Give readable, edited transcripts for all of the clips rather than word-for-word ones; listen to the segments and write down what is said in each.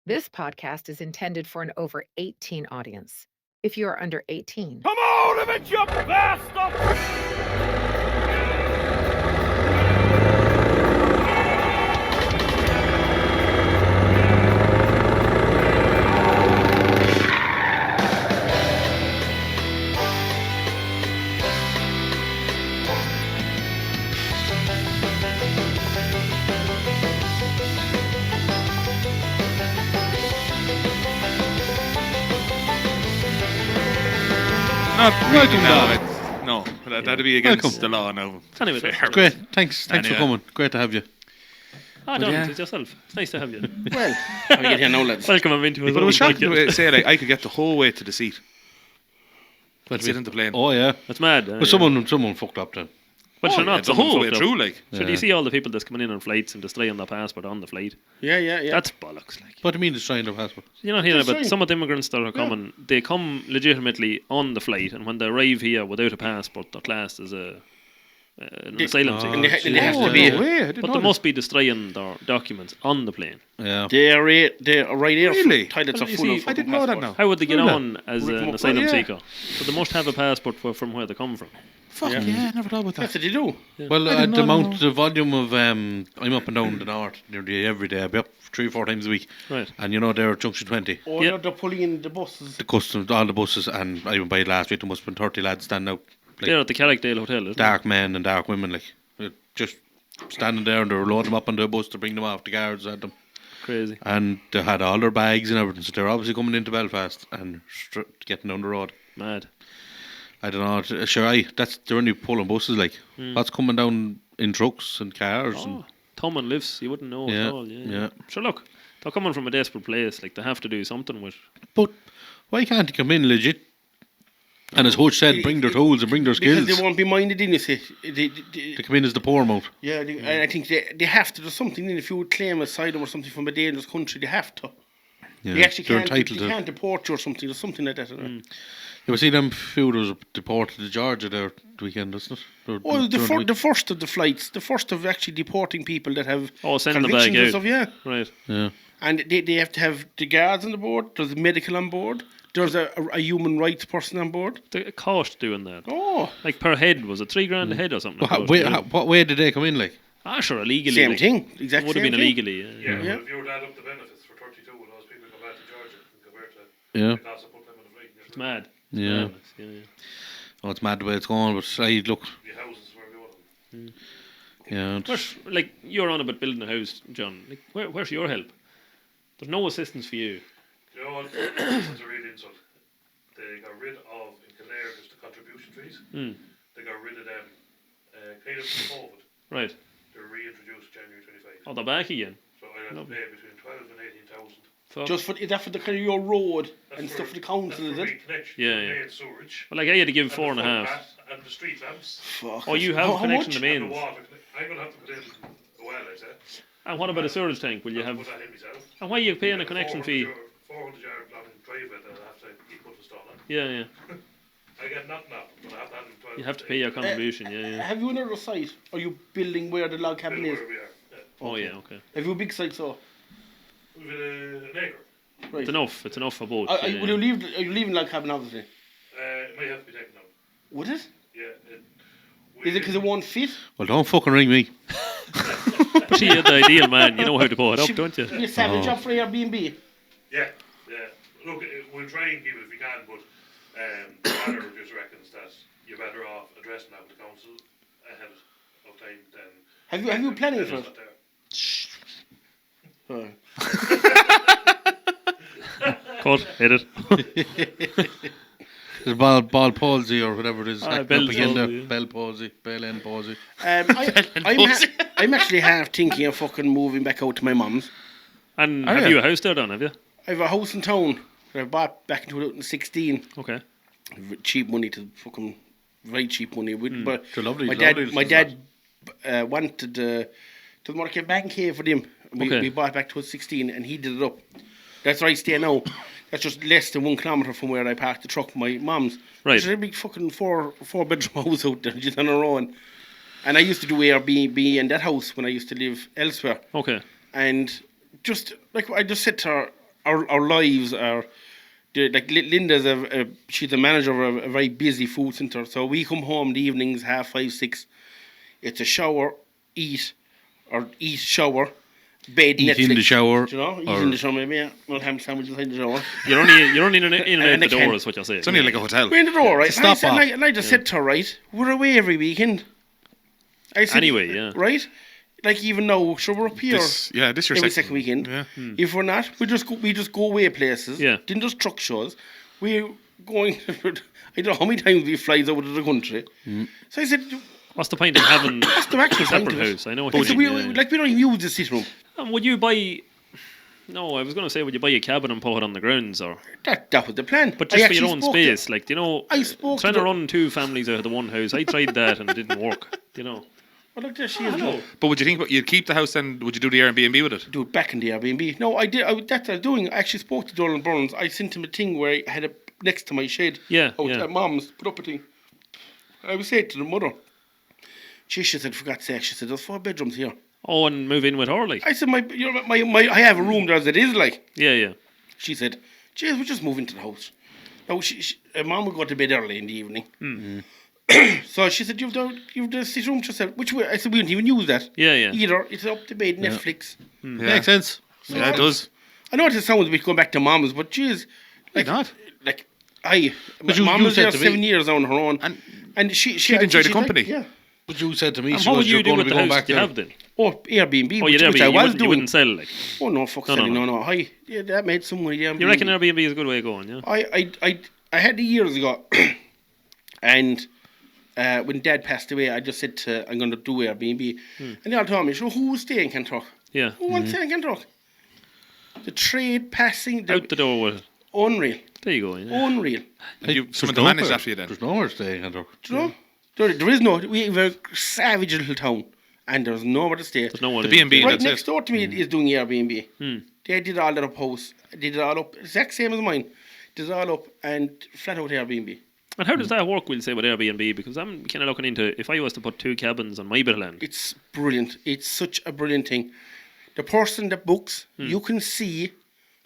This podcast is intended for an over 18 audience. If you are under 18, come out of it, you bastard! Not really, no, that'd be against the law now. Anyway, great. Thanks for coming. Great to have you. It's yourself. It's nice to have you. Well, how are you here now, lads? Welcome I'm into. But I was shocking to say like I could get the whole way to the seat. But sit in the plane. Oh yeah, that's mad. But someone fucked up then. But you're not the whole way through, like. So do you see all the people that's coming in on flights and destroying their passport on the flight? Yeah. That's bollocks, like. What do you mean destroying their passport? You're not hearing about some of the immigrants that are coming. They come legitimately on the flight, and when they arrive here without a passport, they're classed as an asylum seeker. And they have to be. But they must be destroying their documents on the plane. Yeah. They're right there. Really? Toilets are full of. I didn't know that now. How would they get on as an asylum seeker? So they must have a passport from where they come from. Fuck yeah, never thought about that. That's what you do. Yeah. Well, the volume of I'm up and down the north nearly every day. I'll be up 3 or 4 times a week. Right. And you know they're Junction 20. Oh, yeah. They're pulling in the buses. The customs, all the buses, and I went by last week. There must have been 30 lads standing out. Like, they're at the Carrickdale Hotel, isn't dark men and dark women, like just standing there, and they were loading them up onto a bus to bring them off. The guards had them. Crazy. And they had all their bags and everything, so they're obviously coming into Belfast and getting down the road. Mad. I don't know. They're only pulling buses, like. What's coming down in trucks and cars? And Tom and lifts, you wouldn't know at all. Yeah. Sure, look, they're coming from a desperate place. Like, they have to do something with. But why can't they come in legit? And as Hutch said, bring their tools and bring their skills. Because they won't be minded in, you see. They come in as the poor mouth. Yeah, I think they have to. There's something in, if you would claim asylum or something from a dangerous country, they have to. Yeah, they actually can't deport you or something. There's something like that. You see them few that was deported to Georgia there the weekend, isn't it? The first of the flights, the first of actually deporting people that have send them back out. Yeah. Right. Yeah. And they have to have the guards on the board, there's medical on board, there's a human rights person on board. The cost doing that. Oh. Like per head, was it $3,000 a head or something? What way did they come in, like? Sure, illegally. Same thing, exactly. Would have been illegally. Yeah. If you were to add up the benefits for 32 of those people go back to Georgia compared to the cost of putting them on the flight. It's mad. Yeah. Oh, it's mad the way it's going, but I look. The houses where we want them. Yeah. Like, you're on about building a house, John. Like, where's your help? There's no assistance for you. You know what? It's a real insult. They got rid of, in Kildare, just the contribution fees. They got rid of them kind of for COVID. Right. They were reintroduced January 25. Oh, they're back again? So I have to pay between 12 and 18,000. Just for the kind of your road and stuff for the council, is it? Yeah. Sewage. Well, like I had to give 4.5. And the street lamps. Fuck. Oh, you have connection to mains. And the water. I'm going to have to put in a well, I say. And what about a sewage tank? Will you have? Put that in myself. And why are you paying a connection fee? 400 yard long driveway that I have to keep put the stall on. Yeah. I get nothing up, but I have to have 12. You have to pay your contribution, yeah. Have you another site? Are you building where the log cabin is? Where we are. Yeah. Oh yeah, okay. Have you a big site, so? We've an acre. Right. It's enough for both. Are you leaving log cabin, obviously? It might have to be taken down. Would it? Yeah. Is it because it won't fit? Well, don't fucking ring me. But you're the ideal man. You know how to pull it up, don't you? You have a job for Airbnb. Yeah. Look, we'll try and keep it if we can, but the matter just reckons that you're better off addressing that with the council ahead of time than. Have you planning for it? Cut, edit. There's ball palsy or whatever it is. Bell palsy. Bell end palsy. I'm actually half thinking of fucking moving back out to my mum's. And have you a house there, Don? Have you? I have a house in town that I bought back in 2016. Okay. Cheap money to fucking very cheap money. But my dad wanted to work a bank here for them. We bought it back 2016 and he did it up. That's where I stay now. That's just less than 1 kilometre from where I parked the truck, my mum's. Right. There's a big fucking four bedroom house out there just on our own. And I used to do Airbnb in that house when I used to live elsewhere. Okay. And just like I just said to her, our lives are. Like Linda's she's the manager of a very busy food centre. So we come home in the evenings 5:30, 6. It's a shower, eat, shower, bed, Eat Netflix. in the shower. Do you know, eat or- in the shower maybe. Yeah, well, ham sandwiches in the shower. You're only in and out And the I can- door, is what you're saying. It's only like a hotel. We're in the door, right? It's a And I stop said, off. and I just said to her, right, we're away every weekend. I said, Anyway, yeah. right. Like even now, sure we're up here. This your every second weekend. Yeah. If we're not, we just go away places. Yeah. Didn't just truck shows. We're going. I don't know how many times we flies out of the country. So I said, What's the point of having "What's the actual a separate point of it?" house? I know what I you said, mean. we, yeah. like we don't even use the sitting room. And would you buy? No, I was going to say, would you buy a cabin and put it on the grounds, or? That was the plan. But I just for your actually own spoke to- space, like, I spoke to trying to the- run 2 families out of the one house. I tried that and it didn't work. Well, look, there she is. now. But would you think you'd keep the house then? Would you do the Airbnb with it? Do it back in the Airbnb. No, I did. That's what I was doing. I actually spoke to Donald Burns. I sent him a thing where I had it next to my shed. Yeah, Out yeah. at Mom's, put up a thing. I was saying to the mother. She said, for God's sake, she said, there's 4 bedrooms here. Oh, and move in with her, like. I said, my, I have a room there as it is, like. Yeah, yeah. She said, geez, we'll just move into the house. Now, Mom would go to bed early in the evening. So she said, you've the sit room. She said, which way? I said, we don't even use that. Yeah, yeah. Either it's up to bed, Netflix. Yeah. Makes sense. Yeah, it does. I know it sounds a bit going back to Mom's, but geez. Like, not? Like, But you Mom was said there to me- 7 years on her own. And she'd enjoy the she'd company. Like, yeah. But you said to me, And she what was would you you're do going to with be the going house back that you there. have then? Oh, Airbnb, Oh, you'd which I was you doing. wouldn't sell, like. Oh, no, fuck No, selling, no, no. Yeah, that made some money. You reckon Airbnb is a good way of going, yeah? I had it years ago, and when Dad passed away, I just said I'm going to do Airbnb, and they all told me, "So who's staying in Kanturk? Yeah. Who wants to stay in Kanturk?" The trade passing, Out the door with it. unreal, There you go, yeah. unreal. And you, someone to There's manage nowhere- that for you then. There's nowhere staying in there. Do you know? There is no. We have a savage little town, and there's nowhere to stay. There's no one The in. B&B, Right that's next it. door to me is doing Airbnb. Hmm. They did all that up house. Did it all up. Exact same as mine. Did it all up and flat out Airbnb. And how does that work, we'll say, with Airbnb? Because I'm kind of looking into, if I was to put 2 cabins on my bit of land. It's brilliant. It's such a brilliant thing. The person that books, you can see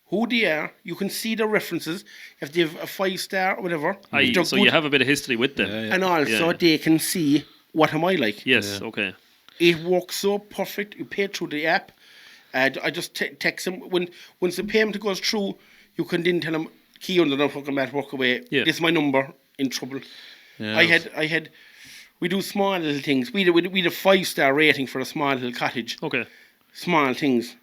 who they are. You can see the references. If they have a 5-star or whatever. if they're So good, you have a bit of history with them. Yeah, yeah. and also Yeah. they can see what am I like. Yes, okay. It works so perfect. You pay through the app. I just text them. Once the payment goes through, you can then tell them, key under the fucking mat, walk away. Yeah. This is my number, in trouble. Yeah. I had, we do small little things. We had a 5-star rating for a small little cottage. Okay. Small things.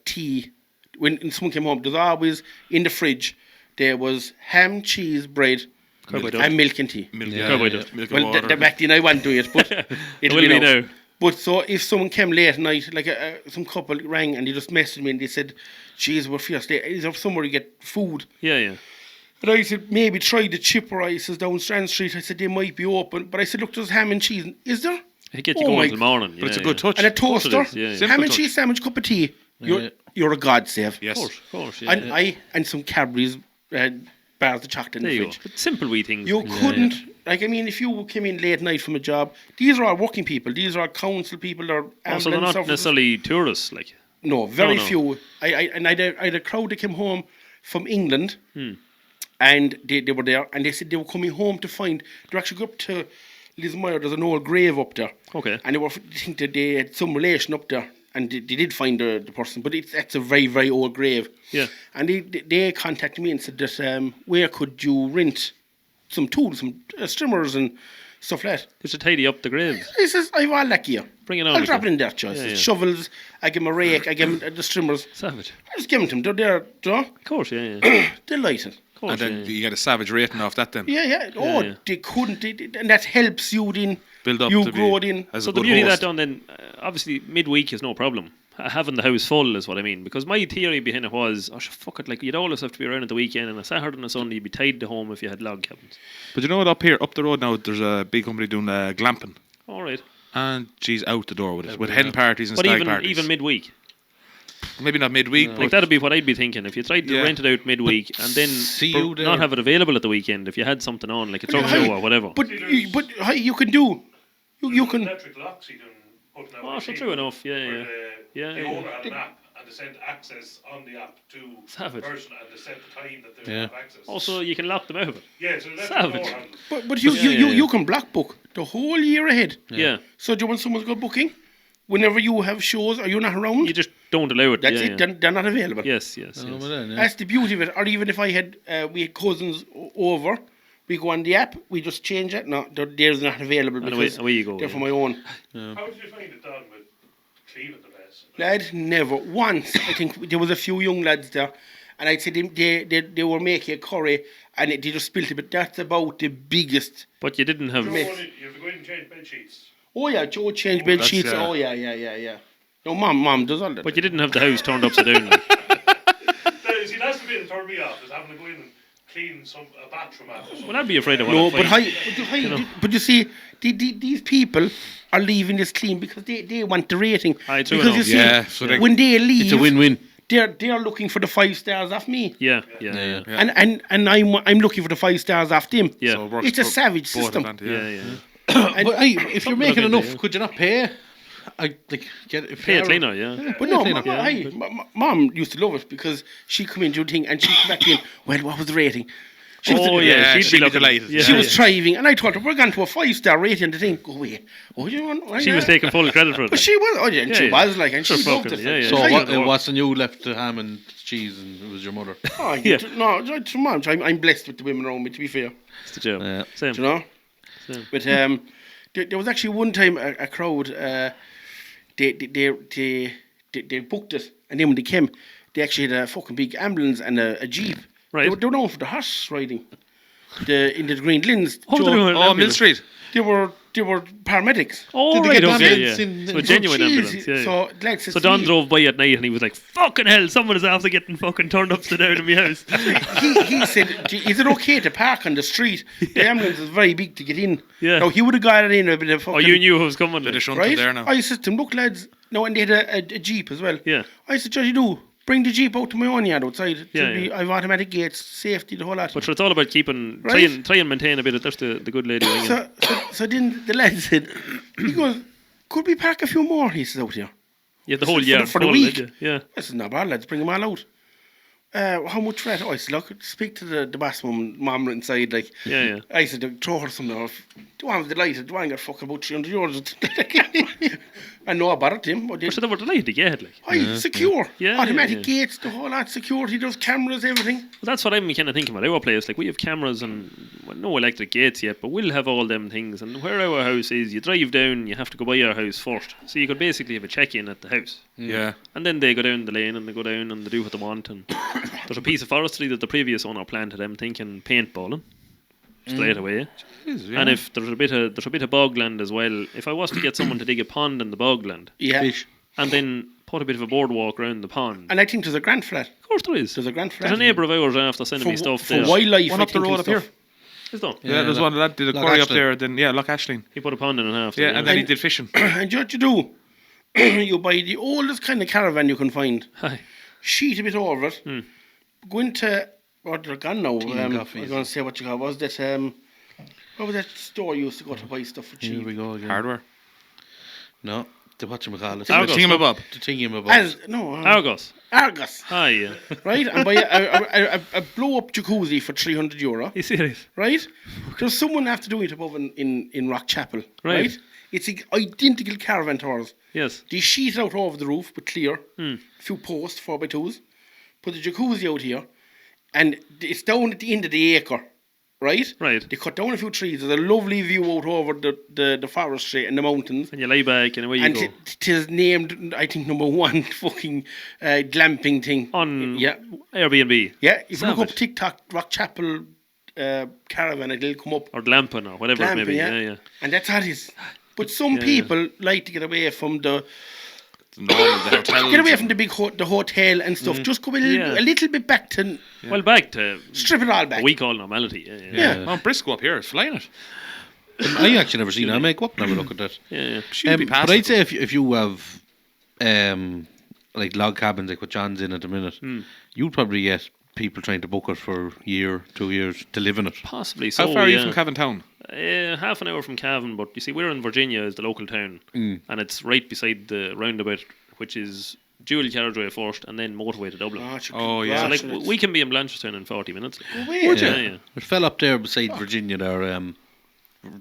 Tea. When someone came home, there's always, in the fridge, there was ham, cheese, bread, Carbohydrate. and milk and tea. Milk, Yeah, Carbohydrate. milk and Well, water. back then I wasn't doing it, but It will be now. But so if someone came late at night, like some couple rang and they just messaged me and they said, "Jeez, we're fierce. Is there somewhere you get food?" Yeah, yeah. And I said, "Maybe try the chipper ices down Strand Street." I said they might be open, but I said, "Look, there's ham and cheese. Is there?" It gets you Oh going my- until morning. But it's a yeah, good yeah. touch. And a course it toaster, is, yeah, yeah. ham Simple and cheese sandwich, cup of tea. Yeah. You're a god save. Yes. Of course, yeah. And and some Cadbury's bars of chocolate in There the you go. fridge. But simple wee things. You couldn't, like, I mean, if you came in late night from a job, these are all working people. These are council people. Or Also, they're not necessarily tourists, like. No, very No. few. I had a crowd that came home from England, and they were there, and they said they were coming home to find. They actually go up to Lismire. There's an old grave up there. Okay. And I think that they had some relation up there, and they did find the person, but that's a very, very old grave. Yeah. And they contacted me and said that where could you rent some tools, some strimmers and stuff like that. Just to tidy up the graves. I says, I've all that gear. Bring it on I'll with drop you. it in there, choice. Yeah, yeah. Shovels, I give them a rake, I give them the strimmers. Savage. I just give them to them. They're there, you know? Of course, yeah, yeah. Delighted. Of course, And then yeah, yeah. you get a savage rating off that then. Yeah, yeah. Oh, yeah. they couldn't. And that helps you then. Build up You to grow be it in. as So a the good beauty of host. that done then, obviously midweek is no problem. Having the house full is what I mean. Because my theory behind it was, oh fuck it, like you'd always have to be around at the weekend, and a Saturday and a Sunday you'd be tied to home if you had log cabins. But you know what, up the road now, there's a big company doing glamping. All right. And she's out the door with it. With hen parties and But stag even parties. even midweek. Maybe not midweek, Like but that'd be what I'd be thinking. If you tried to Yeah. rent it out midweek and then see for- you there. not have it available at the weekend, if you had something on, like a truck Hey, show or whatever. But how you can do. You can. Electric locks you can put in Oh, so true enough, yeah, yeah. Yeah, The yeah. owner had an app, and they send access on the app to Savage. the person, and they set the time that they Yeah. have access. Also, you can lock them out of it. yeah, so that's Savage. beforehand. But Yeah, yeah. you can block book the whole year ahead. Yeah. So do you want someone's good booking? Whenever you have shows or you're not around, You just don't allow it. that's yeah, it. Yeah. They're not available. Yes, yes, Oh, yes. well then, yeah. That's the beauty of it. Or even if I had we had cousins over, we go on the app, we just change it. No, they're not available And because away you go. they're yeah. for my own. How did you find it done with cleaning the place? Lad, never once. I think there was a few young lads there, and I'd say they were making a curry, and they just spilt it. But that's about the biggest. But you didn't have. You Mate. have to go in and change bed sheets. Oh yeah, Joe changed bed that's, sheets. Oh yeah. No, mom does all that. But you didn't have the house turned upside down. Like. See, that's the bit that turned me off, is having to go in and clean a bathroom after something. Well, I'd be afraid of what No, I'd but find. but you see, these people are leaving this clean because they want the rating. Aye, true Because you enough. see, Yeah, so they- when they leave, It's a win-win. They're looking for the 5 stars off me, Yeah. Yeah. and I'm looking for the 5 stars off them. Yeah. So it works It's a for savage both system. advantage, Yeah. But hey, if you're making Something like enough, that, yeah. could you not pay? If Pay a you're- cleaner, yeah. But no, clean up, mom used to love it because she come in, do the thing, and she come back in. Well, what was the rating? She was, Oh, yeah. She'd be looking. delighted. Yeah, she was yeah. thriving, and I told her we're going to a 5-star rating. The thing, go away. Oh, you want? She was taking full credit for it. But she was. Oh yeah, and Yeah, she yeah. was like, and Sure, she loved fucking, it. yeah, like, yeah. So I- Right. what's the new left the ham and cheese, and it was your mother? Oh, Yeah. No, to mom, I'm blessed with the women around me. To be fair, It's the job. Yeah. Same. do you know. Same. But there was actually one time a crowd. They booked it, and then when they came, they actually had a fucking big ambulance and a jeep. Right. They were known for the horse riding. In the Green Linns. Oh, Joe, they were- Oh, Mill Street. they were paramedics. Oh, Did they right, get okay, ambulance yeah. in- So a in- genuine Jeez, ambulance, yeah. So, lads, So Don drove by at night and he was like, fucking hell, someone is after getting fucking turned upside down in my house. he said, is it okay to park on the street? The ambulance is very big to get in. Yeah. No, he would have got it in a bit of fucking... Oh, you knew who was coming. They Like. shunt right? there now. I said to him, look, lads, no, and they had a jeep as well. Yeah. I said, Judge, you do, bring the jeep out to my own yard outside. Yeah, Be, yeah. I've automatic gates, safety, the whole lot. But sure, it's all about keeping, Right. try and maintain a bit of, that's the good lady ringing. So then the lad said, he goes, could we park a few more? He says, out here. Yeah, the whole for year. the- for the full, week. did you? Yeah. I said, no bad, lads, bring them all out. How much for that? Oh, I said, look, speak to the boss mom inside, like. Yeah, yeah. I said, throw her something off. Do I was delighted? Do I get fucking about 300 euros? I know about it, Tim. But But sure, they were delighted to get it, like. aye, secure. Yeah, Automatic yeah. gates, the whole lot, security, those cameras, everything. Well, that's what I'm kind of thinking about our place. Like, we have cameras and well, no electric gates yet, but we'll have all them things. And where our house is, you drive down, you have to go by our house first. So you could basically have a check-in at the house. Yeah. And then they go down the lane and they go down and they do what they want. And there's a piece of forestry that the previous owner planted. I'm thinking paintballing straight away. And if there's a bit of bogland as well. If I was to get someone to dig a pond in the bogland Yeah. Fish. and then put a bit of a boardwalk around the pond, And I think there's a grand flat. of course there is. There's a grand flat. There's a neighbour of ours after sending me stuff for there. wildlife. One I up the think, road and up here. stuff. It's done. Yeah, there's one that did a Loch quarry up Ashling. there. Then Loch Ashling. He put a pond in and a half. Yeah, there, and then he did fishing. And you know what you do? You buy the oldest kind of caravan you can find. Aye. Sheet a bit over it. Go into... What they're gone now. Tea and I coffee. was going to say what you call. Was that... what was that store you used to go to buy stuff for Here cheap? we go again. Hardware. No, the whatchamacallit. Argos. Thingamabob. The thingamabob. Argos. Argos. Aye, yeah. Right? And buy a blow-up jacuzzi for €300. You serious? Right? There's someone after doing it above in Rock Chapel. Right. Right? It's an identical caravan to ours. Yes. They sheet it out over the roof, but clear. A few posts, 4x2s. Put the jacuzzi out here. And it's down at the end of the acre. Right? Right. They cut down a few trees. There's a lovely view out over the forestry and the mountains. And you lay back and away you And go. it is named, I think, #1 fucking glamping thing. On Yeah. Airbnb. Yeah, if you look up Savage. TikTok, Rock Chapel caravan, it'll come up. Or glamping or whatever it may Glamping, be. yeah. Yeah, yeah. And that's how it is. But some Yeah, people like to get away from the Normal, the hotels. get away from the big the hotel and stuff. Just go Yeah. a little bit back to Well, back to strip it all back. what we call normality. Yeah, yeah. Yeah. Oh, Briscoe up here is flying it. I actually never seen it. I may go up and have a look at that. Yeah. Should be But past I'd it. say if you have like log cabins like what John's in at the minute, you'd probably get people trying to book it for a year, 2 years to live in it. Possibly so. How far are you yeah. from Cavan Town? Half an hour from Cavan, but you see, we're in Virginia, is the local town, and it's right beside the roundabout, which is dual carriageway first, and then motorway to Dublin. Oh, yeah. So, gosh, like, we can be in Blanchardstown in 40 minutes. Would Yeah, you? yeah. It fell up there beside Virginia there.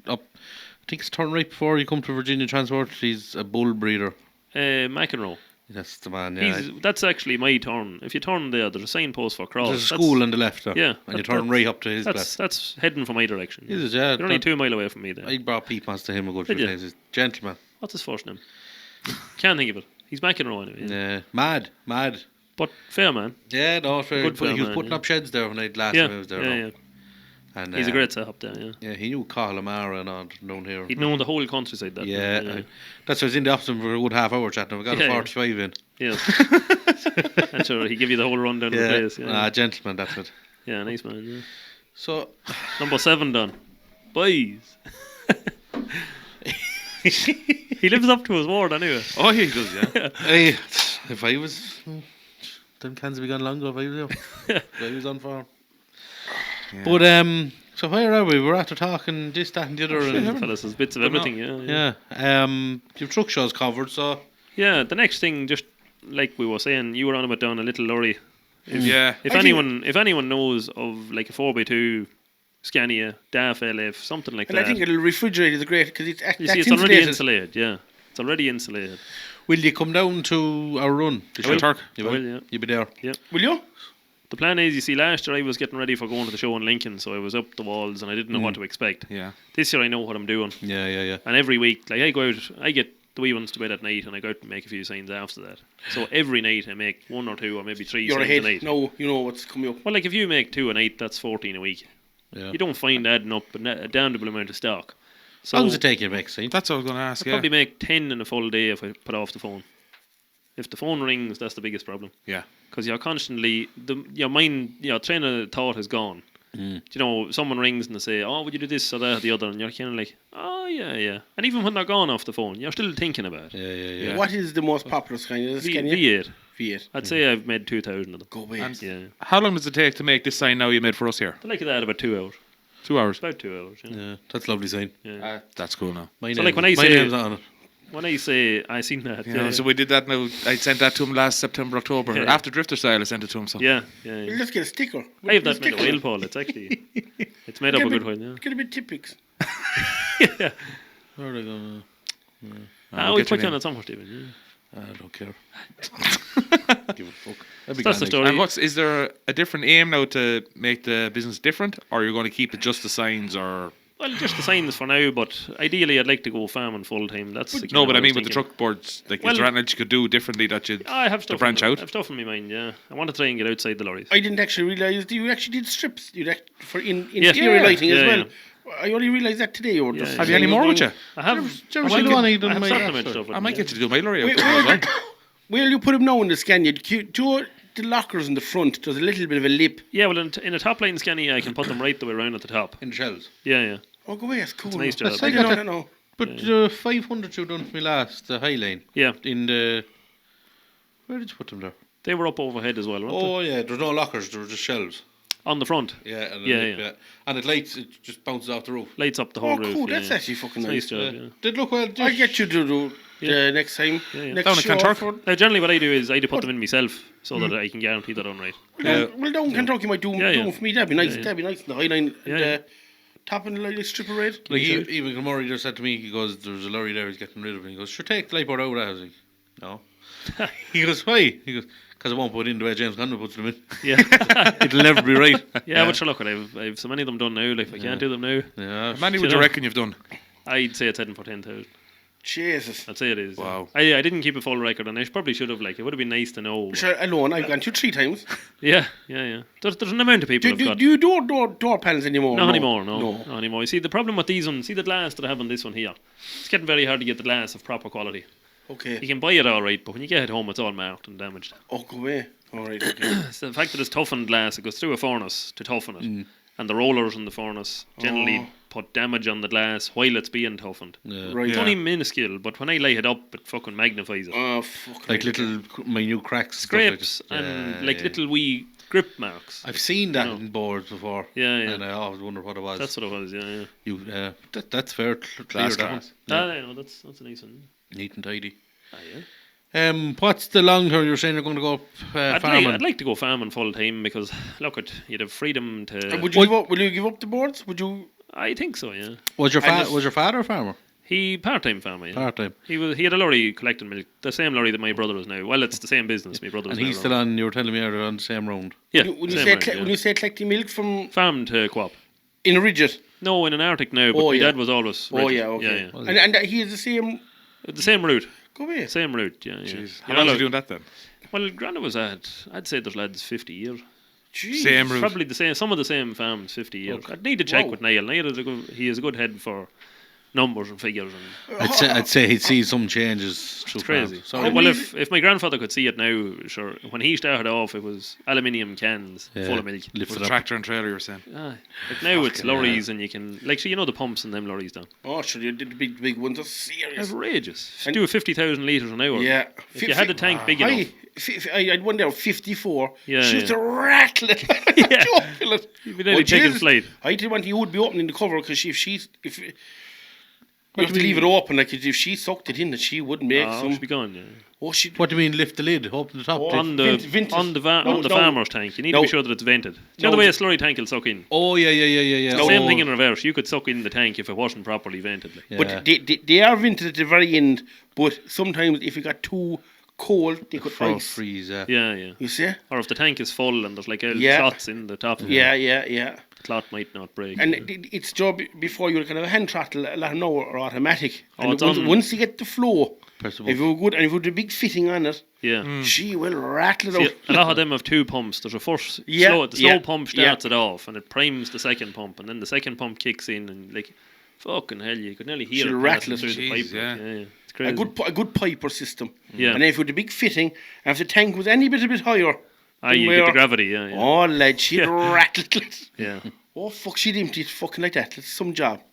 Up, I think it's turn right before you come to Virginia Transport. He's a bull breeder. McEnroe. That's the man. Yeah. That's actually my turn. If you turn there's a signpost for cross. There's a school on the left there. Yeah, And you turn right up to his place. That's heading for my direction. Is it, yeah? You're only 2 mile away from me there. I brought Peepmas to him a good few Did you? times. He's a gentleman. What's his first name? Can't think of it. He's McEnroe anyway. Yeah. Mad. But fair man. Yeah, no, fair. Good He was man, putting yeah. up sheds there when last Yeah, time I was there. yeah. And, He's a great setup there. Yeah. Yeah, he knew Cahalamara and all down here. He'd known the whole countryside. That Yeah, yeah. that's why I was in the office for a good half hour chatting. We got Yeah, a yeah. 45 in. Yeah. And sure, he give you the whole rundown of the place. Yeah, Gentleman, that's it. yeah, nice man. Yeah. So, Number 7 done. Boys. He lives up to his word anyway. Oh, he does, yeah. if I was, them cans would be gone longer if I was there. If I was on farm. Yeah. But so where are we? We're after talking this, that, and the other. And, Fellas, there's bits of everything. Yeah. your truck show's covered. So Yeah, the next thing, just like we were saying, you were on about down a little lorry. Yeah. If I anyone knows of like a 4x2 Scania, DAF LF, something like And that. I think a little refrigerator is great because it's you that's see, it's already insulated. insulated. Yeah, it's already insulated. will you come down to our run? I will. Turk. You I will. will, yeah. You'll be there. Will you? The plan is, you see, last year I was getting ready for going to the show in Lincoln, so I was up the walls and I didn't know what to expect. Yeah. This year I know what I'm doing, Yeah. and every week, like I go out, I get the wee ones to bed at night, and I go out and make a few signs after that. So every night I make 1 or 2 or maybe 3 You're signs ahead. a night. No, you know what's coming up. Well, like if you make 2 a night, that's 14 a week. Yeah. You don't find adding up a damnable amount of stock. So How long does it take you to make sign? That's what I was going to ask, I probably make 10 in a full day if I put off the phone. If the phone rings, that's the biggest problem. Yeah. Because you're constantly, your mind, your train of thought is gone. You know, someone rings and they say, oh, would you do this or that or the other? And you're kind of like, oh, yeah. And even when they're gone off the phone, you're still thinking about it. Yeah. What is the most popular Scania? Is it Scania? V8. V8. I'd say I've made 2,000 of them. Go away. Yeah. How long does it take to make this sign now you made for us here? I like that about 2 hours. 2 hours. About 2 hours. Yeah. Yeah, that's a lovely sign. Yeah. That's cool now. My So, like, when my I say- name's on it. When I say I seen that, Yeah, so we did that now. I sent that to him last September, October. Yeah. After Drifter Style, I sent it to him. So yeah. Let's get a sticker. I have that Get made a a sticker. while, Paul. It's actually it's made up a good while. Yeah. Get a bit Tipex. Yeah. Where are they going? Ah, we'll we get you put you on in. at some point, Stephen. Yeah. I don't care. Give a fuck. That'd be That's the grand, story. And is there a different aim now to make the business different, or are you going to keep it just the signs, or Well, just the signs for now, but ideally I'd like to go farming full time. That's the kind no? of But what I mean, was with the thinking. truck boards, like Well- is there anything else you could do differently that you I have to stuff. branch out? I have stuff in my mind. Yeah, I want to try and get outside the lorries. I didn't actually realise you actually did strips. For Yeah. interior Yeah. lighting as Yeah, well. I only realised that today. Or Yeah, just yeah. Have you any saying more you're with you? doing- I have. Did you ever I see the one I have done my supplement last stuff. I might get you to do my lorry out Wait, there as well. Well, you put them now in the Scania. The lockers in the front, there's a little bit of a lip. Yeah, well, in a top line Scania, I can put them right the way around at the top. In the shells. Yeah. Oh, go away, that's cool. It's a nice now. job. I got don't know. But the 500 you done for me last, the High Line. Yeah, In the. Where did you put them there? they were up overhead as well, weren't Oh, yeah, there's no lockers, there were just shelves. they? On the front, Yeah, and Yeah, it, yeah. And it lights, it just bounces off the roof. lights up the whole Oh, roof. cool. yeah, That's yeah. actually fucking It's a nice nice. job. Yeah. Did look well. I'll get you to do Yeah. next time. Yeah. Next Down in show. Kanturk? Now, generally, what I do is I do put them in myself so that I can guarantee they're done right. Well, down Kentucky might do Yeah, yeah. them for me. That'd be nice. Yeah. That'd be nice. The High Line Yeah, and yeah. top and the strip of red. Like, even Gilmore just said to me, he goes, there's a lorry there, he's getting rid of it. He goes, sure, take the light board out of that. I was like, no. He goes, why? He goes, because I won't put it in the way James Conway puts them in. Yeah, It'll never be right. yeah. But sure, look, I've so many of them done now. Like, if I can't do them now, Yeah. How many would You you know. reckon you've done? I'd say it's heading for 10,000. Jesus. I'd say it is. Wow. I didn't keep a full record, and I probably should have. Like, it would have been nice to know. but- Sure, alone, I've gone to 3 times. Yeah. There's an amount of people Do, have do, got. do you door panels anymore? Not anymore, no. Not anymore. You see, the problem with these ones, see the glass that I have on this one here, it's getting very hard to get the glass of proper quality. Okay. You can buy it all right, but when you get it home, it's all marked and damaged. Oh, go away. All right. Okay. It's the fact that it's toughened glass, it goes through a furnace to toughen it. And the rollers in the furnace generally put damage on the glass while it's being toughened. Yeah. Right. It's Yeah. only minuscule, but when I light it up, it fucking magnifies it. Oh, fuck. Like right, little minute cracks. stuff Scrapes like that. and Yeah, like yeah. little wee grip marks. I've seen that No. in boards before. Yeah, yeah. And I always wonder what it was. That's what it was, yeah. You, that's fair. Clear Glass that glass. one. I know, that's a nice one. Neat and tidy. Ah, yeah. What's the long term? You're saying you're going to go up farming? I'd like to go farming full time because look, you'd have freedom to. Will you give up the boards? Would you? I think so. Yeah. Was your father a farmer? He part-time farmer. Yeah. Part-time. He had a lorry collecting milk, the same lorry that my brother is now. Well, it's the same business. My brother is And he's now still running. on. You were telling me earlier on the same round. Yeah. When same round, when you say collecting milk from farm to co-op. in a Ridget? No, in an Arctic now. But my dad was always. Oh Ridget. yeah, okay. Yeah. And he is the same. The same route. Go away. Same route. Yeah. Jeez. How You're long not are you doing that then? Well, Granda was I'd say there's lads 50 years. Jeez. Same route. Probably the same. Some of the same farms 50 years. I'd need to check Wow. with Niall. He has a good head for numbers and figures. And I'd say he'd see some changes. it's crazy. Sorry. Well, if my grandfather could see it now, sure. When he started off, it was aluminium cans full of milk. Lift With it a up. tractor and trailer, you're saying? Like now it's lorries and you can so you know the pumps in them lorries down. Oh, sure, you did the big ones. That's serious. Outrageous. And- Do 50,000 litres an hour. Yeah. If you had the tank big enough. I had one there, 54. Yeah, She used yeah. to rattle it. Yeah. Joking it. You'd be nearly taking Jesus. flight. I did want you would be opening the cover because if you have to leave it open, like if she sucked it in, that she wouldn't make Oh, some. should be gone. Yeah. Oh, she. What do you mean lift the lid? Open the top? Oh, lid? On the vented. on the No, farmer's tank, you need to No. be sure that it's vented. The No. other way a slurry tank will suck in. Oh yeah. No. Same thing in reverse. You could suck in the tank if it wasn't properly vented. Like. Yeah. But they are vented at the very end. But sometimes if it got too cold, they could Frost ice. freeze. Yeah. You see? Or if the tank is full and there's like Yeah. clots in the top of it, Yeah. the clot might not break. And it's job before you kind of a hand throttle, let them know, or automatic. Oh, And it's on- once you get the flow, Press the if you're good and if you put a big fitting on it, yeah. she will rattle it See, out. a lot of them have two pumps. There's a first Yeah, the slow yeah, pump starts it off and it primes the second pump, and then the second pump kicks in and like fucking hell, you could nearly hear She'll it rattle passing it. through the Jeez, pipe. yeah. Yeah. It's crazy. A good piper system. Yeah. And if with the big fitting, and if the tank was any bit a bit higher, You get the gravity. Yeah. oh lad, she'd Yeah. rattle it. Yeah. Oh fuck, she'd empty it fucking like that. It's some job.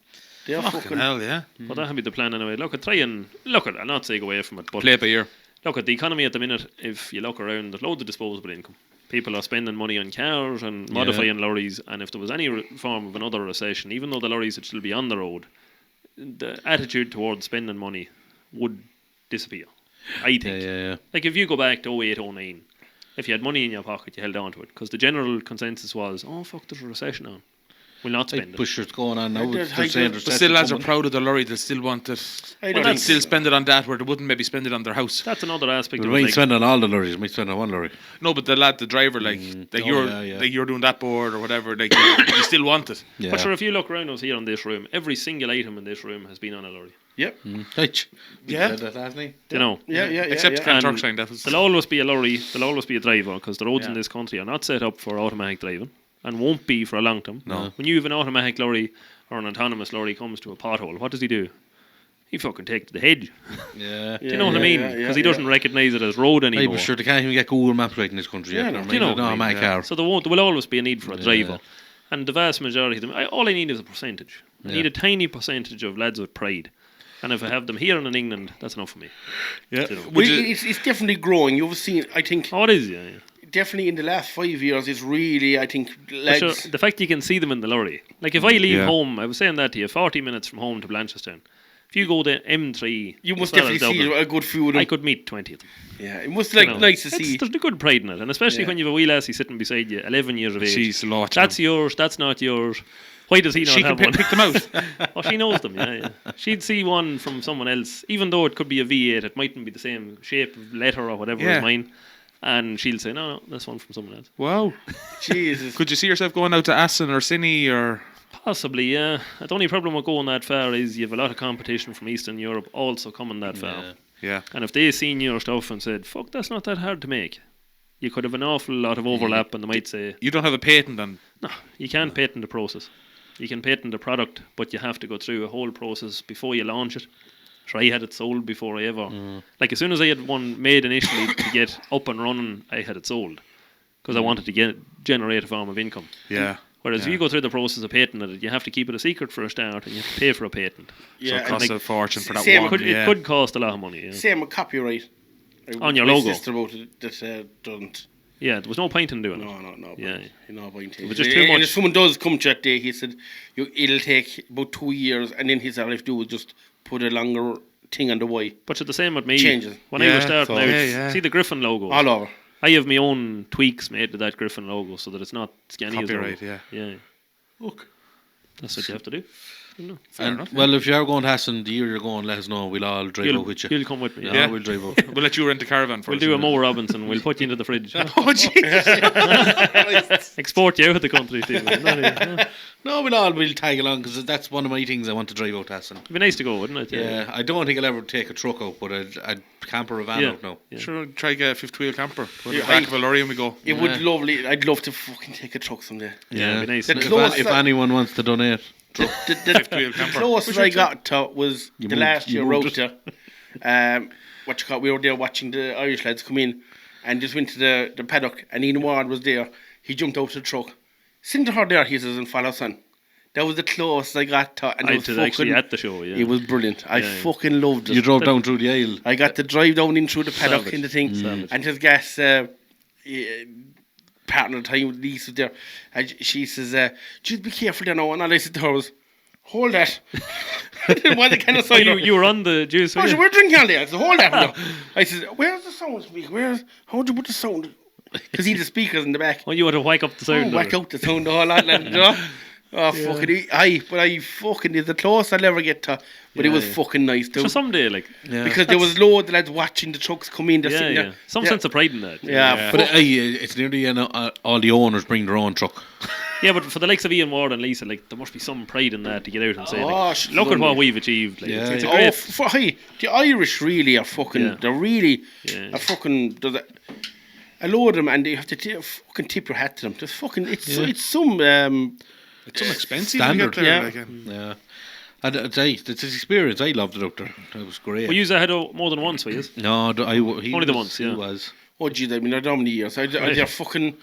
They're Fucking fucking. hell, yeah. But that'd be the plan anyway. I'll not say go away from it, but Play it by ear. look at the economy at the minute. If you look around, there's loads of disposable income. People are spending money on cars and modifying lorries, and if there was any form of another recession, even though the lorries would still be on the road, the attitude towards spending money would disappear. I think. Yeah. Like if you go back to 08, 09, if you had money in your pocket, you held on to it, because the general consensus was, oh fuck, there's a recession on. We'll not spend Like it. pushers going on now. There's They're saying high- there's But still, lads are coming. proud of the lorry. They'll still want it. I don't They'll think still spend it on that where they wouldn't maybe spend it on their house. That's another aspect We of might it. Like, spend on all the lorries. We might spend on one lorry. No, but the driver, like Oh, you're doing that board or whatever, like you still want it. Yeah. But sure, if you look around us here in this room, every single item in this room has been on a lorry. Yep. Right. Yeah. Said that last night. You know, Yeah. Except yeah. Truck Shine, that was. there'll always be a lorry, there'll always be a driver, because the roads in this country are not set up for automatic driving and won't be for a long time. No. When you have an automatic lorry or an autonomous lorry comes to a pothole, what does he do? He fucking takes the hedge. Yeah. Do you know what I mean? Because he doesn't recognise it as road Hey, anymore. but sure, they can't even get Google Maps right in this country Yeah, yet. no. Never You know mind, what I mean, my car. So there will always be a need for a driver. And the vast majority of them, all I need is a percentage. I need a tiny percentage of lads with pride. And if I have them here and in England, that's enough for me. Yeah. You know. Well, it's definitely growing. You've seen, I think, Oh, it is, yeah. definitely in the last 5 years, it's really, I think, But lads. sure, the fact you can see them in the lorry. Like if I leave Yeah. home, I was saying that to you, 40 minutes from home to Blanchardstown. If you go to M3, You must as well as definitely see Dublin, a good few of them. I could meet 20 of them. Yeah, it must You know. nice to see. There's a good pride in it, and especially Yeah. when you have a wee lassie sitting beside you, 11 years of age. She's watching That's yours, that's not yours. Why does he not She have can one? pick them out. Oh, she knows them, yeah. She'd see one from someone else, even though it could be a V8, it mightn't be the same shape of letter or whatever Yeah. as mine. And she'll say, no, that's one from someone else. Wow. Jesus. Could you see yourself going out to Aston or Cine or? Possibly, yeah. The only problem with going that far is you have a lot of competition from Eastern Europe also coming that far. Yeah. And if they seen your stuff and said, fuck, that's not that hard to make, you could have an awful lot of overlap and they might say, You don't have a patent on. no, you can't patent the process. You can patent the product, but you have to go through a whole process before you launch it. So I had it sold before I ever... Like, as soon as I had one made initially to get up and running, I had it sold. Because I wanted to generate a form of income. Yeah. Whereas Yeah. if you go through the process of patenting it, you have to keep it a secret for a start and you have to pay for a patent. So Yeah, it costs like- a fortune for that Same- one. It could cost a lot of money. Yeah, Same with copyright. On your My logo. sister wrote it that doesn't. yeah, there was no point in doing it. No. Yeah. No point. It was just too And much. if someone does come to that day, he said it'll take about 2 years, and then his all I have to do is just put a longer thing on the Y. But it's the same with me. Changes. When I was starting so- out, yeah. see the Griffin logo. All over. I have my own tweaks made to that Griffin logo so that it's not scanny as Copyright, logo. Yeah. Look. That's what you have to do. Fair enough. Well, if you are going to Hassan, the year you're going, let us know. We'll all drive out with you. You'll come with me. Yeah, we'll drive out. We'll let you rent a caravan for We'll us. do a Mo Robinson. We'll put you into the fridge. Oh, jeez. Export you out of the country, Steve. It'd No, we'll tag along because that's one of my things I want to drive out to Hassan. be nice to go, wouldn't it? Yeah, I don't think I'll ever take a truck out, but I'd camper a van Yeah. out now. Yeah. Sure, try get a fifth wheel camper. Put it in Yeah, the back of a lorry and we go. It would lovely. I'd love to fucking take a truck someday. Yeah, it'd be nice. The If, closest if I- anyone wants to donate, The Fifth wheel camper. closest I got to was You the moved- last you year moved road to. We were there watching the Irish lads come in, and just went to the paddock, and Ian Ward was there. He jumped out of the truck. Sitting to her there, he says, and follow son. That was the closest I got to, and I it was was actually fucking. at the show, yeah. It was brilliant. I Yeah. fucking loved it. you drove down through the aisle. I got to drive down in through the paddock Savage. in the thing, Savage. and his gas partner at the time, Lisa, was there, and she says, "Just be careful there now." And all I said to her was, "Hold that." I didn't want to kind of Oh, sign you were on the juice, Oh, were so you? we're drinking all day. I said, "Hold that." Now. I said, "Where's the sound speaker? How'd you put the sound?" Because he had the speakers in the back. Oh, you had to whack up the sound. Whack out the sound the whole lot, like, you know. Oh, fucking, but I fucking is the closest I'll ever get to. But it was fucking nice too. So someday, like, Because there was loads of lads watching the trucks come in. They're yeah, sitting yeah. there. Some Yeah. sense of pride in that. Yeah, But it's nearly all the owners bring their own truck. Yeah, but for the likes of Ian Ward and Lisa, like, there must be some pride in that to get out and say, Oh, like, she's look at lovely. what we've achieved. Like, Yeah, it's a yeah. great. hey, the Irish really are fucking. Yeah. They're really Yeah. a fucking. There's a load of them, and you have to fucking tip your hat to them. Just fucking. It's some. It's so expensive Standard, to get there. yeah. Like, Yeah. And it's an experience. I loved it out there. It was great. We use that head more than once, we use. No, he Only the was- once, yeah. He was. Oh, geez, I mean, I don't know how many years. Right. They're fucking.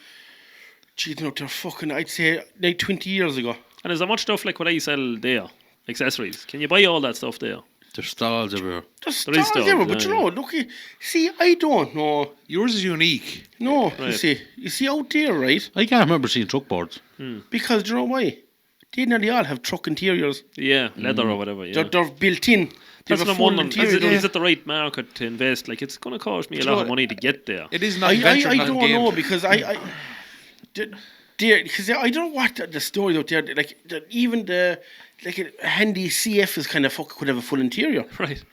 Geez, no, they're fucking. I'd say like 20 years ago. And is there much stuff like what I sell there? Accessories. Can you buy all that stuff there? There's stalls everywhere. There's There is stars stars, everywhere, but yeah, you know, look, see, I don't know. yours is unique. No, Right. you see out there, right? I can't remember seeing truck boards. Because do you know why? They nearly all have truck interiors. Yeah, leather or whatever. Yeah. They're built in. They That's have what a I'm full wondering. interior. Is it the right market to invest? Like, it's going to cost me a you lot know of money to get there. It is not I venture, not don't game. know because because I don't know what the story out there. Like even the like a handy CF is kind of could have a full interior. Right.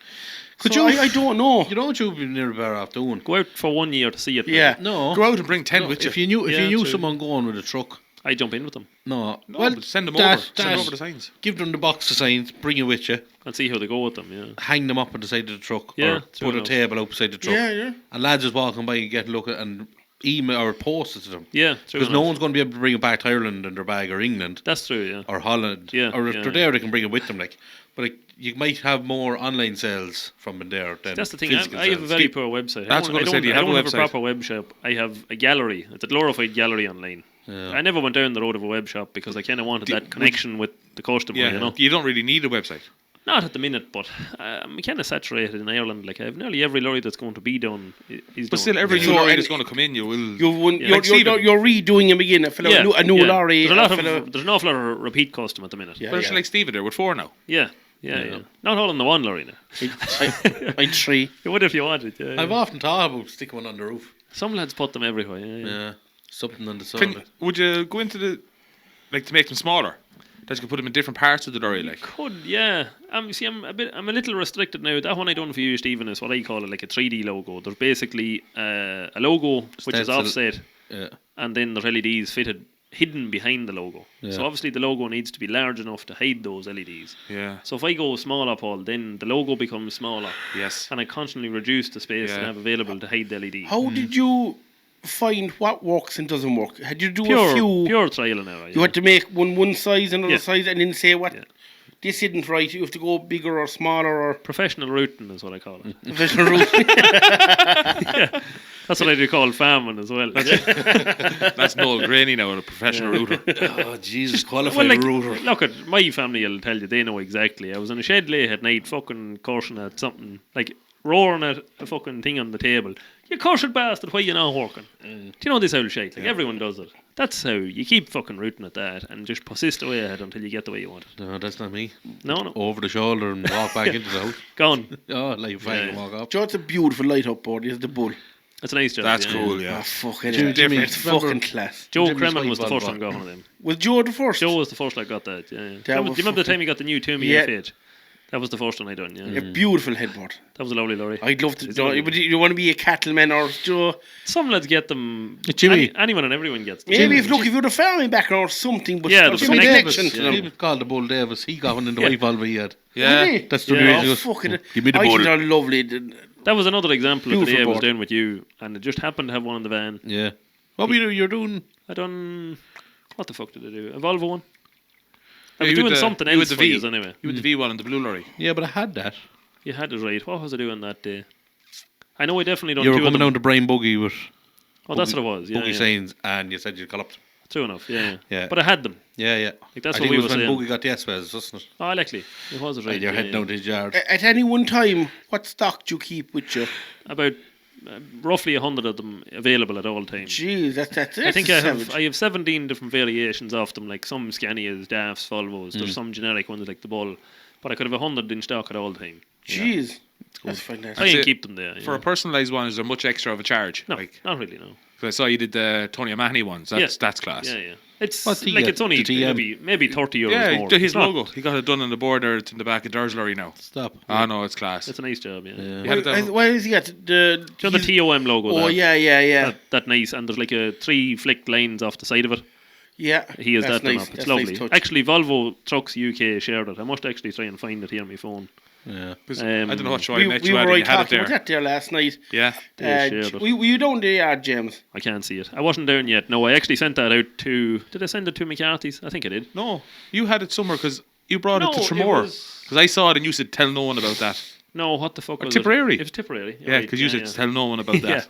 Could So you? I don't know. You know what you'd be near better off doing? Go out for 1 year to see it. Yeah. No. Go out and bring 10 No, with you. if you knew Yeah, you knew true. someone going with a truck, I jump in with them no. No, well, but send them that- over. Send that- over the signs. give them the box of signs, bring it with you, and see how they go with them. Yeah. hang them up on the side of the truck, Yeah, or true put a enough. table up beside the truck. Yeah. And lads just walking by and get a look at and email or post it to them. Yeah. True Because no enough. one's going to be able to bring it back to Ireland in their bag or England That's true. Yeah. or Holland. Yeah, Or if yeah, they're there, they can bring it with them. Like, but like, you might have more online sales from in there than That's the thing. physical I have a sales. very poor website. That's what I said, you I have don't a have a website. proper web shop. I have a gallery. It's a glorified gallery online. Yeah. I never went down the road of a web shop because I kind of wanted that connection with the customer. Yeah, You know. you don't really need a website. Not at the minute, but I'm kind of saturated in Ireland. Like I have nearly every lorry that's going to be done is But done. still, every So, new lorry and- that's going to come in, you will. Like You're Stephen. redoing him again. A new lorry. There's an awful lot of repeat custom at the minute. Yeah. But it's like Stephen there with 4 now. Yeah. Not all in the one lorry now. I'd three. You would if you wanted. Yeah, I've often thought about sticking one on the roof. Some lads put them everywhere. Yeah. Yeah, something on the side of it. Would you go into the to make them smaller? That you can put them in different parts of the lorry, like. Could, yeah. See, I'm a little restricted now. That one I done for you, Stephen, is what I call it, like a 3D logo. There's basically a logo which is Stencil. offset, Yeah. and then there's LEDs hidden behind the logo. Yeah. So obviously the logo needs to be large enough to hide those LEDs. Yeah. So if I go smaller, Paul, then the logo becomes smaller, Yes. and I constantly reduce the space I Yeah. have available to hide the LED. How did you find what works and doesn't work? Had you do a Pure, few? pure trial and error. You had to make one size, another Yeah. size, and then say what Yeah. this isn't right. You have to go bigger or smaller or Professional routing is what I call it. professional route. That's what I do call farming as well. That's Noel Graney now, a professional router. Oh Jesus, qualified Well, like, router. look at my family will tell you, they know exactly. I was in a shed late at night fucking cursing at something, like roaring at a fucking thing on the table. You cursed bastard, why you not working? Do you know this old shite? Like everyone does it. That's how you keep fucking rooting at that and just persist away ahead until you get the way you want it. No, that's not me. No. Over the shoulder and walk back into the house. Go on. Oh, like fine, Yeah. walk up. Joe, it's a beautiful light up board. It's the bull. That's a nice job. That's yeah. cool, Ah, yeah. fuck it. Jimmy, It's remember- fucking class. Joe Jimmy's Kremen white was the first Volvo. one got one of them. Was Joe the first? Joe was the first I got that. Yeah. Do you was remember the time fucking- you got the new Toomey Yeah. F8? That was the first one I done. Yeah. A beautiful headboard. That was a lovely lorry. I'd love to. It's Joe, lovely. but you want to be a cattleman or Joe? Some lads get them. Jimmy. Anyone and everyone gets them. Maybe if you had a farming background or something, but Yeah, there's the some Jimmy connection to them. He was called the Bull Davis. He got one in the Yeah. white Volvo he had. Yeah. Really? That's the Yeah. reason. Oh, He goes, fuck it. give me the I think bull. they're lovely. That was another example of the day I Beautiful was board. doing with you, and it just happened to have one in the van. Yeah. What were you doing? I done. What the fuck did I do? A Volvo one. I Yeah, was you doing had the- something you had else the for V. yous anyway. You had the V1 and the blue lorry. Yeah, but I had that. You had it right. What was I doing that day? I know I definitely done You were two of coming them. down to Brian Buggy with Oh, that's what it was. Yeah, Buggy yeah. signs, and you said you'd call up. True enough. Yeah. Yeah. But I had them. Yeah, yeah. Like, that's I what think we it were was when saying. Buggy got the S-Wes, wasn't it? Oh, likely. It was right. And you're yeah, heading yeah. down to his yard. At any one time, what stock do you keep with you? About roughly 100 of them available at all times. Jeez, that's I think I savage. have 17 different variations of them, like some Scanias, Daffs, Volvos. Mm. There's some generic ones like the Bull, but I could have 100 in stock at all time. Jeez, that's I fantastic. That's can it. keep them there. For a personalised one, is there much extra of a charge? no, Like, not really. No. 'cause I saw you did the Tony O'Mahony ones. That's class. Yeah, yeah. It's What's he like get? it's only The TM? maybe 30 euros Yeah, more. his It's not- logo. He got it done on the border. It's in the back of Durs lorry now. Stop. Oh no, it's class. It's a nice job. Yeah. Yeah. You had it down- Why is he got the? Do you know the he's- TOM logo? Oh there? yeah. That nice, and there's like a 3 flicked lines off the side of it. Yeah, He has that's that done nice. up. It's That's lovely. Nice touch. Actually, Volvo Trucks UK shared it. I must actually try and find it here on my phone. Yeah. 'Cause I don't know what show I we met we you were at. And right you had it talking about there. that there last night. Yeah. They shared it. Were you down the yard, James? I can't see it. I wasn't down yet. No, I actually sent that out to. Did I send it to McCarthy's? I think I did. No, you had it somewhere because you brought No, it to it Tremor. was- Because I saw it and you said tell no one about that. No, what the fuck Or was Tipperary. it? It was Tipperary. Yeah, because you said tell no one about Yeah. that.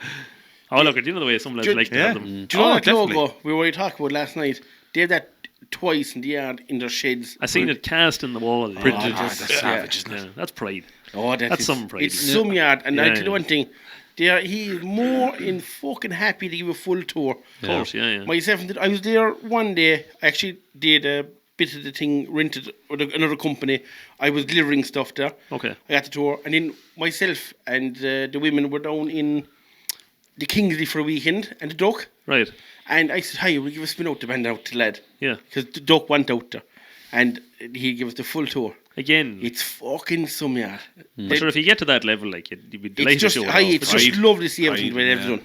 Oh, look, you know the way some lads Ju- like to yeah. have them. Do you know Oh, that definitely. logo we were talking about last night? They have that twice in the yard in their sheds. I seen it cast in the wall. Yeah. Printed. That's savage, isn't it? Yeah, that's pride. Oh, That's some pride. It's Yeah. some yard, and I Yeah, tell you yeah. one thing. He's more in fucking happy to give a full tour. Of course, yeah. Myself, I was there one day. I actually did a bit of the thing, rented with another company. I was delivering stuff there. Okay. I got the tour, and then myself and the women were down in the Kingsley for a weekend, and the Duck. Right. And I said, "Hi, we'll give a spin out the band out to the lad." Yeah. Because the Duck went out there, and he gave us the full tour. Again, It's fucking some yard. but sure, if you get to that level, like you'd be It's delighted just, to show it hi, off. it's just lovely to see everything Pride, the way they've done.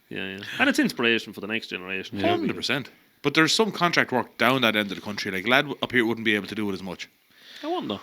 Yeah, yeah. And it's inspiration for the next generation. 100%. But there's some contract work down that end of the country. Like lad up here wouldn't be able to do it as much. I wonder.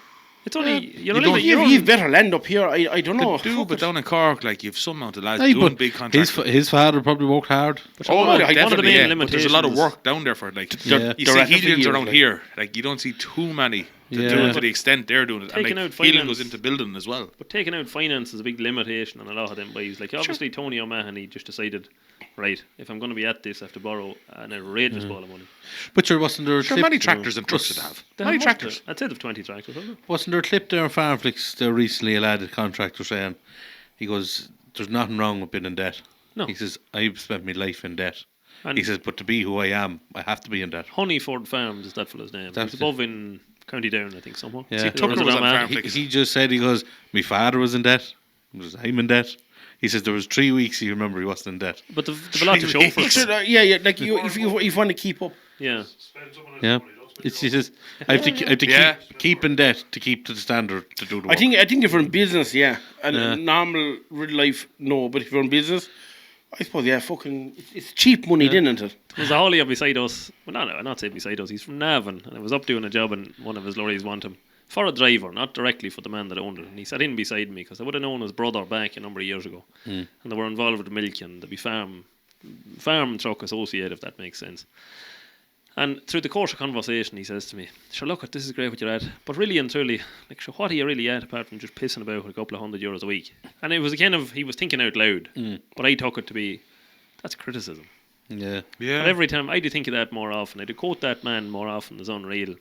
It's only you're you only don't- You've, you've better land up here. I don't know. Could do, Fuck but it. down in Cork, like you've some amount of lads Aye, doing but big contracts. his father probably worked hard. But Oh, one of the definitely, main yeah. But there's a lot of limitations- work down there for it. Like Yeah. you They're see at it for Helians years, around like. here. Like you don't see too many to do Yeah. it to the extent they're doing it. And Taking like out Helian finance- goes into building as well. But taking out finance is a big limitation on a lot of them boys. Like obviously Tony O'Mahony just decided, right, if I'm going to be at this, I have to borrow an outrageous ball of money. But sure, wasn't there a Sure, clip? many tractors and trucks to have. They Many have most of tractors. it. I'd say they've 20 tractors, hasn't it? Wasn't there a clip there on Farmflix there recently? A lad, a contractor, saying, he goes, "There's nothing wrong with being in debt." No. He says, "I've spent my life in debt." And He says, "But to be who I am, I have to be in debt." Honeyford Farms is that fella's name. That's He's above in County Down, I think, somewhere. Yeah. Or See, Tucker is it was on Armagh? Farm- He just said, he goes, "My father was in debt. I'm in debt." He says there was 3 weeks he remember he wasn't in debt. But they've a lot to show for Sure, it. yeah. Like if you want to keep up, Yeah. Spend someone else's Yeah. money, don't spend It's, your he says, I have to Yeah. keep in debt to keep to the standard to do the work. I think if you're in business, yeah, and Yeah. normal real life, no. But if you're in business, I suppose, yeah, fucking, it's cheap money, isn't it? There's a haulier beside us. Well, no, not say beside us. He's from Navan, and I was up doing a job, and one of his lorries want him for a driver, not directly for the man that owned it. And he sat in beside me because I would have known his brother back a number of years ago, and they were involved with the milk and there'd be farm truck associated, if that makes sense. And through the course of conversation, he says to me, "Sure, look, this is great what you're at, but really and truly, like, sure, what are you really at apart from just pissing about with a couple of €100 a week?" And it was a kind of, he was thinking out loud, but I took it to be, that's criticism. Yeah. Yeah. But every time I do think of that more often, I do quote that man more often as unreal.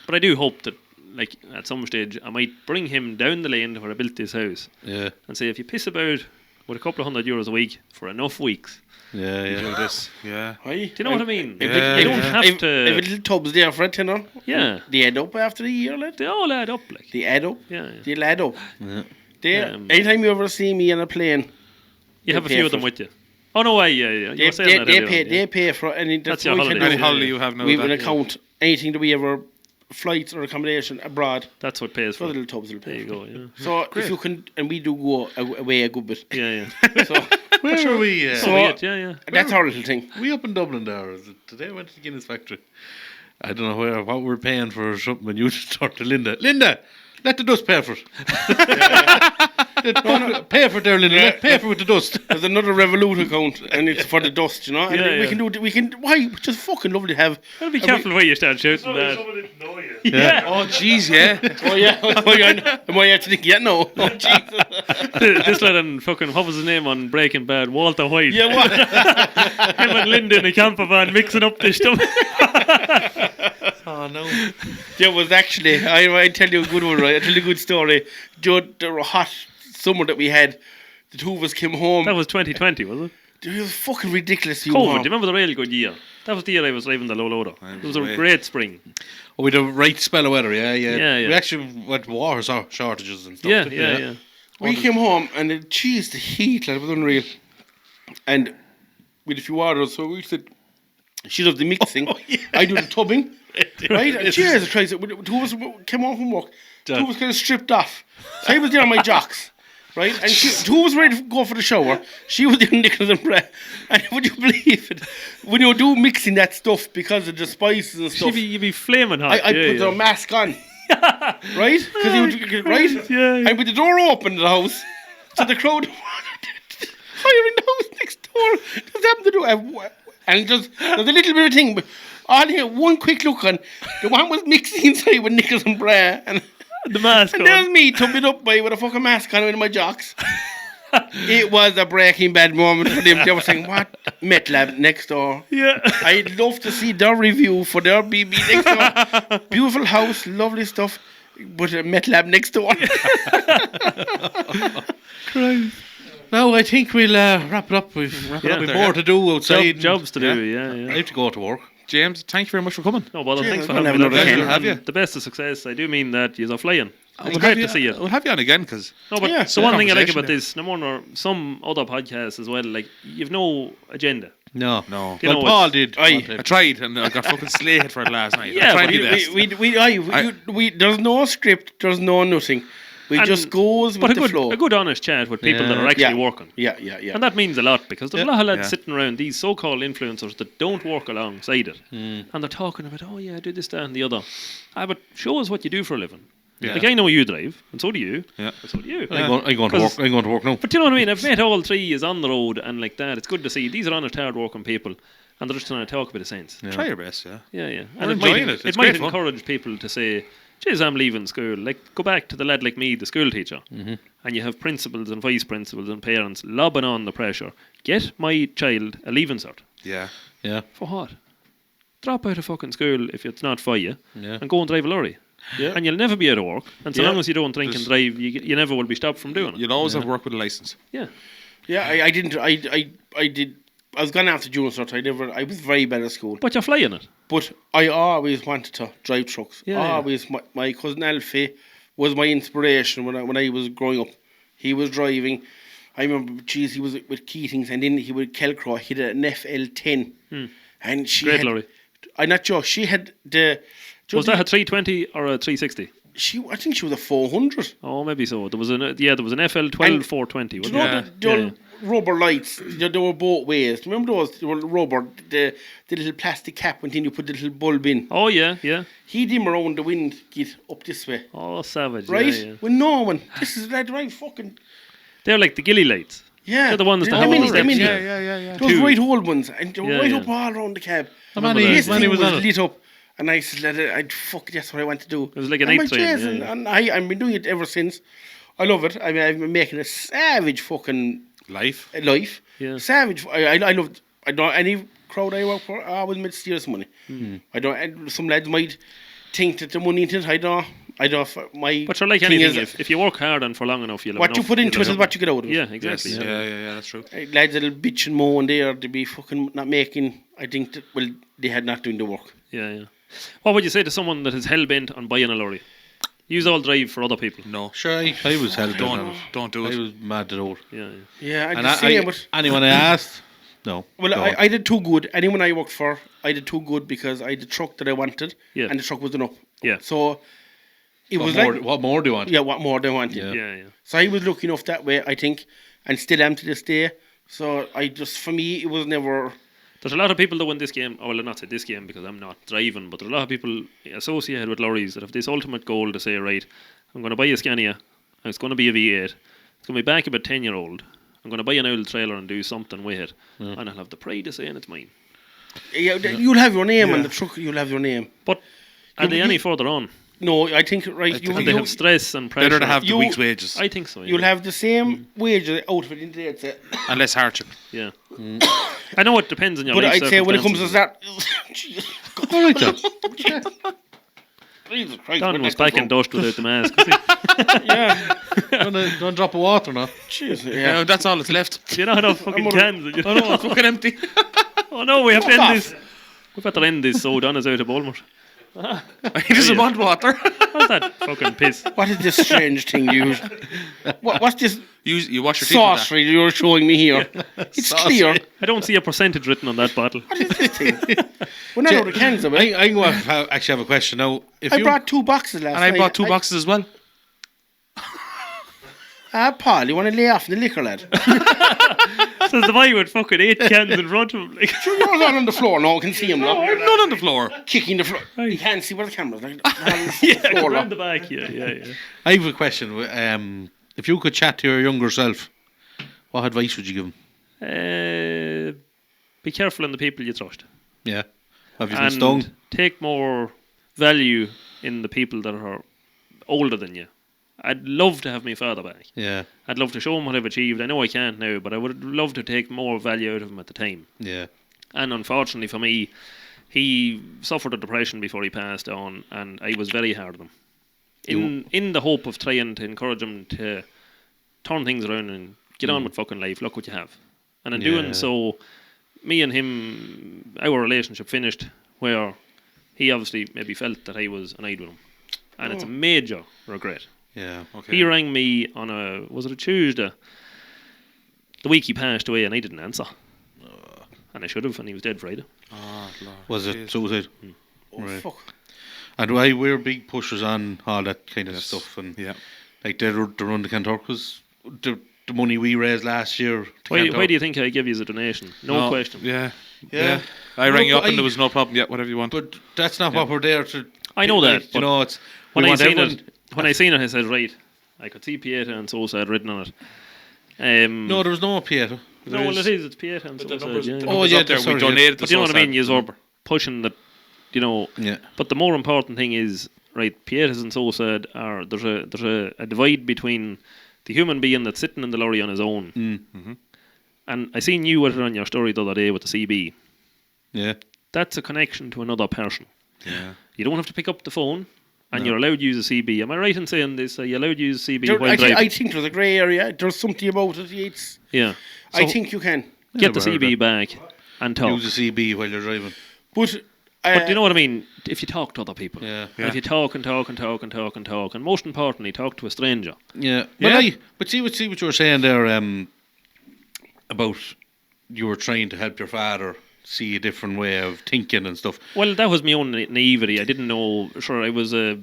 But I do hope that, like, at some stage, I might bring him down the lane to where I built this house Yeah. and say, if you piss about with a couple of €100 a week for enough weeks. Yeah, Do yeah. this. Yeah. Aye. Do you know what I mean? Yeah, You don't yeah. have If to. little tubs there for a tenner, Yeah. they add up after a year, lad. They all add up, like. They add up. Yeah. They'll add up. Yeah. Anytime you ever see me on a plane, You have a pay few of for them it. with you. Oh no, yeah. You they, were saying that earlier on, yeah. they pay for any. That's what your we can holiday. do. Any holiday you have now. We have an that, account. Anything that we ever flights or accommodation abroad, That's what pays so for the it. little tubs will There pay. you for it. go, yeah. So if you can, and we do go away a good bit. Yeah. So Where are we? So So- be it, yeah. that's our little thing. We up in Dublin there. Is it today? I went to the Guinness factory. I don't know what we're paying for something. And you just talk to Linda. Linda, let the dust pay for it. Pay for it there, Linda. Pay for it with the dust. There's another Revolut account, and it's for the dust, you know. And Yeah, we yeah. can do. We can. Why? Just fucking lovely to have. Gotta be careful where you start shooting So that. someone didn't know you. Yeah. Oh, jeez, yeah. Oh yeah. Oh yeah. Am I actually thinking? Yeah, no. Oh Jesus. This lad on fucking, what was his name on Breaking Bad? Walter White. Yeah. What? Him and Linda in a camper van mixing up this stuff. Oh no. There was actually. I tell you a good one, right? I tell you a good story. The hot summer that we had, the two of us came home. That was 2020, was it? It was fucking ridiculous. You COVID. know. Do you remember the real good year? That was the year I was driving the low loader. It was a Right. great spring. Oh, with the right spell of weather, yeah. Yeah. We actually went to water shortages and stuff. Yeah, didn't we? yeah. We came home and the heat, like, was unreal. And with a few orders, so we said, she does the mixing, I do the tubbing, right? And cheers, two of us came home from work, two of us kind of stripped off. So I was there on my jocks, right? And two of us ready to go for the shower. She was there Nicholas and Brett. And would you believe it? When you do mixing that stuff because of the spices and stuff, You'd be flaming hot. I put the mask on. Right? Because right? Yeah. And with the door open in the house, so the crowd fire in the house next door. Just happened to do and just there's a little bit of thing, but all here one quick look on. The one was mixing inside with Nicholas and Bra, and The mask and on. there's me tumbling up by with a fucking mask on in my jocks. It was a Breaking Bad moment for them. They were saying, "What MetLab next door?" Yeah. I'd love to see their review for their BB next door. Beautiful house, lovely stuff, but a MetLab next door. No, I think we'll wrap it up. We've more to do outside. Jobs to do, I yeah. have to go to work. James, thank you very much for coming. No bother, thanks for we'll having have me. another Look, can. Have you? The best of success. I do mean that. You're flying. We'll great have to see you. We'll have you on again because No, but Yeah, the one thing I like conversation about there. this, no more nor some other podcasts as well, like, you've no agenda. No. no. You Well, know, Paul it's- did. Aye. I tried and I got fucking slated for it last night. Yeah, I tried but my best. There's no script, there's no nothing. We And- just goes But with a the good, flow. a good honest chat with people that are Yeah. actually Yeah. working. Yeah. And that means a lot because there's a lot of lads Yeah. sitting around, these so-called influencers that don't work alongside it. And they're talking about, oh yeah, I do this, that and the other. But show us what you do for a living. Yeah. Like, I know you drive, and so do you. Yeah. And so do you. I'm going to work. 'Cause- I'm going to work now. But you know what I mean? I've met all three is on the road and like that. It's good to see. These are honest, hard-working people. And they're just trying to talk a bit of sense. Try your best, yeah. Yeah. We're And it enjoying might, it. It's might great fun. encourage people to say, geez, I'm leaving school. Like, go back to the lad like me, the school teacher. And you have principals and vice principals and parents lobbing on the pressure. Get my child a leaving cert. Yeah. Yeah. For what? Drop out of fucking school if it's not for you Yeah. and go and drive a lorry. Yeah. And you'll never be out of work. And so Yeah. long as you don't drink and drive, you never will be stopped from doing it. You'll always have work with a license. Yeah. Yeah, I didn't. I did. I was gone after junior cert. I was very bad at school. But you're flying it. But I always wanted to drive trucks. Yeah, yeah. Always. My cousin Alfie was my inspiration when I was growing up. He was driving. I remember, he was with Keatings, and then he would Kelcrow. He had an FL10, and she Great had. lorry. I'm not sure. She had the. Was that a 320 or a 360? I think she was a 400. Oh, maybe so. There was an FL12 And 420. Do Wasn't you know there? the old rubber lights? They were both ways. Do you remember those? They were rubber. The little plastic cap, and then you put the little bulb in. Oh yeah. He dim around the wind, get up this way. Oh, savage. Right? Yeah. With no one. This is like right fucking. They're like the ghillie lights. Yeah. They're the ones that I have mean, all the I mean, steps, yeah. those Two. right old ones, and they were Yeah, right yeah. up all around the cab. Man, This he thing was was on it. lit up, and I said, that's what I want to do. It was like a And night my train, Jason, yeah. And I've been doing it ever since. I love it. I mean, I've been making a savage fucking Life. life. Yeah. Savage. I love. I don't any crowd I work for. I always made serious money. I don't. And some lads might think that the money into it. I don't. I don't know. My But you're like thing anything. is, If you work hard and for long enough, you'll have what you enough, put into you'll it have is what you get out of it. Yeah, exactly. Yes. Yeah. Yeah, that's true. Lads that'll bitch and moan there, they be fucking not making. I think that, well, they had not doing the work. Yeah. What would you say to someone that is hell bent on buying a lorry? Use all drive for other people. No. Sure, I was held down on it. Don't do I it. was mad to do it. Yeah. Yeah, I And just say, I, but anyone I asked, no. well, go on. I did too good. Anyone I worked for, I did too good because I had the truck that I wanted, Yeah. and the truck was enough. Yeah. So it what was more, like, what more do you want? yeah, what more they wanted. Yeah. Yeah. So I was lucky enough that way, I think, and still am to this day. So I just, for me, it was never. There's a lot of people though in this game, or well, not say this game because I'm not driving, but there's a lot of people associated with lorries that have this ultimate goal to say, right, I'm going to buy a Scania, and it's going to be a V8, it's going to be back about 10-year-old, I'm going to buy an old trailer and do something with it, and I'll have the pride of saying it's mine. Yeah, you'll have your name on the truck. You'll have your name. But are they you- any further on? No, I think right. And they have stress and pressure. Better to have the you- week's wages I think so. Yeah. You'll have the same wages out of it in the day. I'd say. and less hardship. Yeah. I know it depends on your But life I'd say when it comes to circumstances. that, Jesus All right, John. Jesus Christ, Don where was that come back in from? dust without the mask. Was he? Yeah, Don't drop a water now. Jesus, Yeah, yeah. that's all that's left. You know enough fucking cans. Oh no, it's fucking empty. Oh no, we have to Fuck end off. this. We've got to end this so Don is out of Bulmer. He doesn't want water. How's that fucking piss? What is this strange thing you? What's this You wash your teeth with that. saucery you're showing me here? It's clear. I don't see a percentage written on that bottle. What is this thing? We're not out of cans of it. I actually have a question now. If I you brought 2 boxes last And night. I bought 2 boxes as well. Paul, you want to lay off the liquor, lad? Says the boy with fucking 8 cans in front of him. Like, Sure, you're not on the floor now. I can see him now. None on the floor. Kicking the floor. You can't see where the camera's like. yeah, floor, around the like. back. Yeah. I have a question. If you could chat to your younger self, what advice would you give him? Be careful in the people you trust. Yeah. Have you been And stung? take more value in the people that are older than you. I'd love to have my father back. Yeah. I'd love to show him what I've achieved. I know I can't now, but I would love to take more value out of him at the time. Yeah. And unfortunately for me, he suffered a depression before he passed on, and I was very hard on him. In the hope of trying to encourage him to turn things around and get on with fucking life, look what you have. And in doing so, me and him, our relationship finished where he obviously maybe felt that I was annoyed with him. And it's a major regret. Yeah. Okay. He rang me on was it a Tuesday? The week he passed away, and I didn't answer. And I should have, and he was dead Friday. Oh, Lord. Was it suicide? Oh, Right. fuck. And we're big pushers on all that kind of stuff. And Yeah. like the run to Kanturk was the money we raised last year. To Why do you think I give you as a donation? No question. Yeah. I rang you up and I- there was no problem. Yeah, whatever you want. But that's not what we're there to. I know that, You but know, it's When we I want seen everyone. it, I said, right, I could see Pieta and Sosa written on it. No, there was no Pieta. No, well, it is. It's Pieta and Sosa. Yeah. Oh, yeah, up there. sorry, We yeah. donated But the you know what I Sosa. mean? You're pushing that, you know. Yeah. But the more important thing is, right, Pietas and Sosa are there's a divide between the human being that's sitting in the lorry on his own. Mm. And I seen you with it on your story the other day with the CB. Yeah. That's a connection to another person. Yeah. You don't have to pick up the phone, and you're allowed to use a CB. Am I right in saying this? Are you allowed to use a CB while driving? I think there's a grey area. There's something about it. It's, Yeah. I So think you can. get the Never heard CB back and talk. Use a CB while you're driving. But, But do you know what I mean? If you talk to other people. Yeah. And if you talk and talk and talk and talk and talk, and most importantly, talk to a stranger. Yeah. Yeah. But see what you were saying there about you were trying to help your father see a different way of thinking and stuff. Well, that was my own naivety. I didn't know. Sure, I was a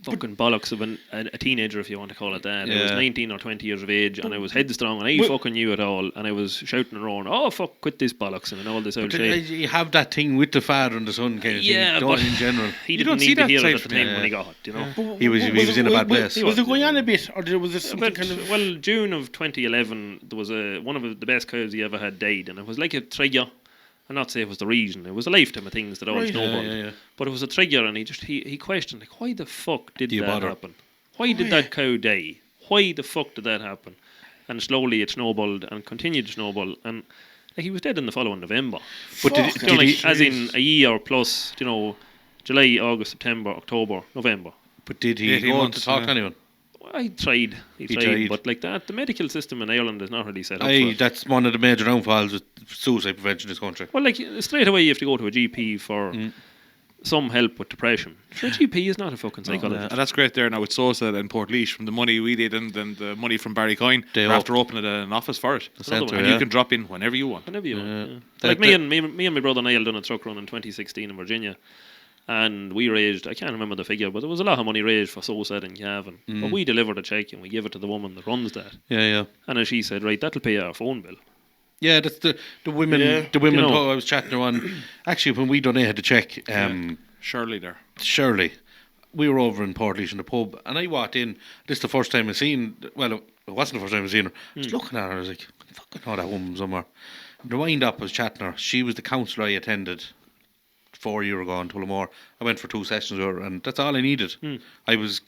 fucking bollocks of a teenager, if you want to call it that. I was Yeah. 19 or 20 years of age, and I was headstrong, and I fucking knew it all, and I was shouting and roaring, "Oh fuck, quit this bollocks," and all this old But shit. you have that thing with the father and the son kind of Yeah, thing. but Don't in general. He You didn't don't see need to that hear it side at the from time him. when he got it, you know. He was in a bad place. Was it going on a bit, or was it something But, kind of? well, June of 2011, there was one of the best cows he ever had died, and it was like a trigger. I'm not saying it was the reason. It was a lifetime of things that all Right. snowballed. Yeah. But it was a trigger, and he questioned, like, why the fuck did Do you that bother? happen? Why did that cow die? Why the fuck did that happen? And slowly it snowballed and continued to snowball, and like, he was dead in the following November. But Fuck. You know, like, as in a year plus, you know, July, August, September, October, November. But did he 18 go on months, to talk yeah. to anyone? I tried. He tried. tried. But like that, the medical system in Ireland is not really set up for Aye, it. that's one of the major downfalls with suicide prevention in this country. Well, like straight away you have to go to a GP for some help with depression. Sure, a GP is not a fucking psychologist. And that's great there now with Sosa and Portlaoise from the money we did and then the money from Barrycoyne. They They're up. after opening an office for it. Centre, And yeah. you can drop in whenever you want. Whenever you want. Yeah. Yeah. That- Like me and my brother Niall done a truck run in 2016 in Virginia, and we raised, I can't remember the figure, but there was a lot of money raised for Sosa and Cavan. But we delivered a check and we gave it to the woman that runs that. Yeah. And then she said, right, that'll pay our phone bill. Yeah, that's the women. Yeah. The women You know. who I was chatting to on. Actually, when we done it, had to check. Shirley there. Shirley, we were over in Portlaoise in the pub, and I walked in. This is the first time I seen. Well, it wasn't the first time I seen her. I was looking at her. I was like, I fucking know that woman somewhere. The wind up, I was chatting to her. She was the counsellor I attended 4 years ago in Tullamore. I went for 2 sessions with her, and that's all I needed. I was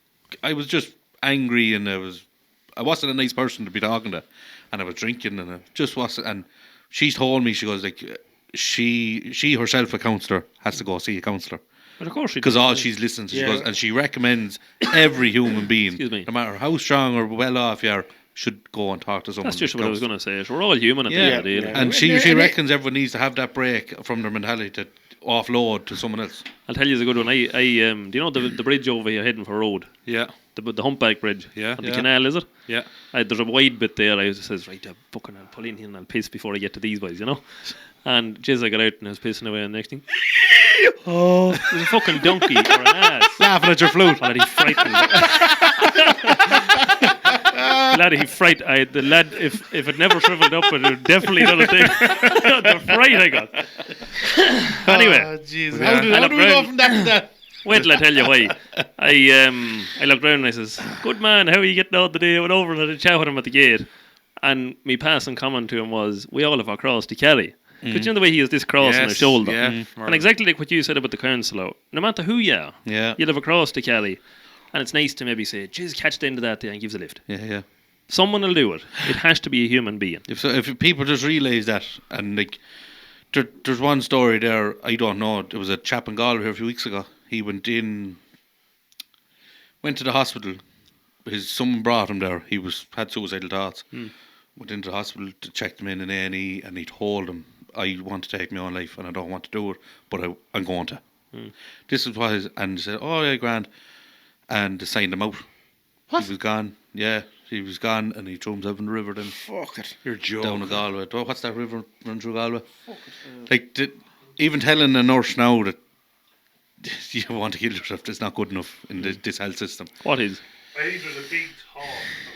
just angry, and I wasn't a nice person to be talking to, and I was drinking, and I just wasn't. And she told me, she goes like, she herself a counsellor has to go see a counsellor. But of course she Because does. all she's listened to, she Yeah. goes, and she recommends every human being, Excuse me. no matter how strong or well off you are, should go and talk to someone. That's just what I was going to say. We're all human at the end of the day. like. And Yeah. she reckons everyone needs to have that break from their mentality to offload to someone else. I'll tell you a good one. Do you know the bridge over here heading for road? Yeah. The humpback bridge. Yeah. On the Yeah. canal, is it? Yeah. There's a wide bit there. I says, right, fucking I'll pull in here and I'll piss before I get to these boys, you know? And jizz, I got out and I was pissing away, and the next thing, oh, it was a fucking donkey or an ass. Laughing at your flute. Lad, he frightened. Lad, he fright. The lad, if it never shriveled up, it would definitely done a thing. The fright I got. Anyway, Jesus. Yeah. How do we go from that to that? wait till I tell you why. I looked round and I says, "Good man, how are you getting on today?" I went over and I had a chat with him at the gate, and me passing comment to him was, "We all have our cross to carry." Because you know the way he has this cross on his shoulder. Yeah. And exactly like what you said about the counsellor, no matter who you are, Yeah. you'll have a cross to carry. And it's nice to maybe say, "Jeez, catch the end of that there and gives a lift." Yeah. Someone will do it. It has to be a human being. If people just realise that, and like, there's one story there, I don't know, there was a chap in Galway here a few weeks ago. He went to the hospital. Someone brought him there. He had suicidal thoughts. Went into the hospital to check him in A&E, and he told him, "I want to take my own life and I don't want to do it, but I'm going to." This is what and he said, "Oh yeah, grand," and they signed him out. What? He was gone. Yeah, he was gone, and he threw himself in the river then. Fuck it. You're joking. Down to Galway. Oh, what's that river run through Galway? Like, even telling a nurse now that you want to kill yourself is not good enough in this health system. What is? I think there's a big talk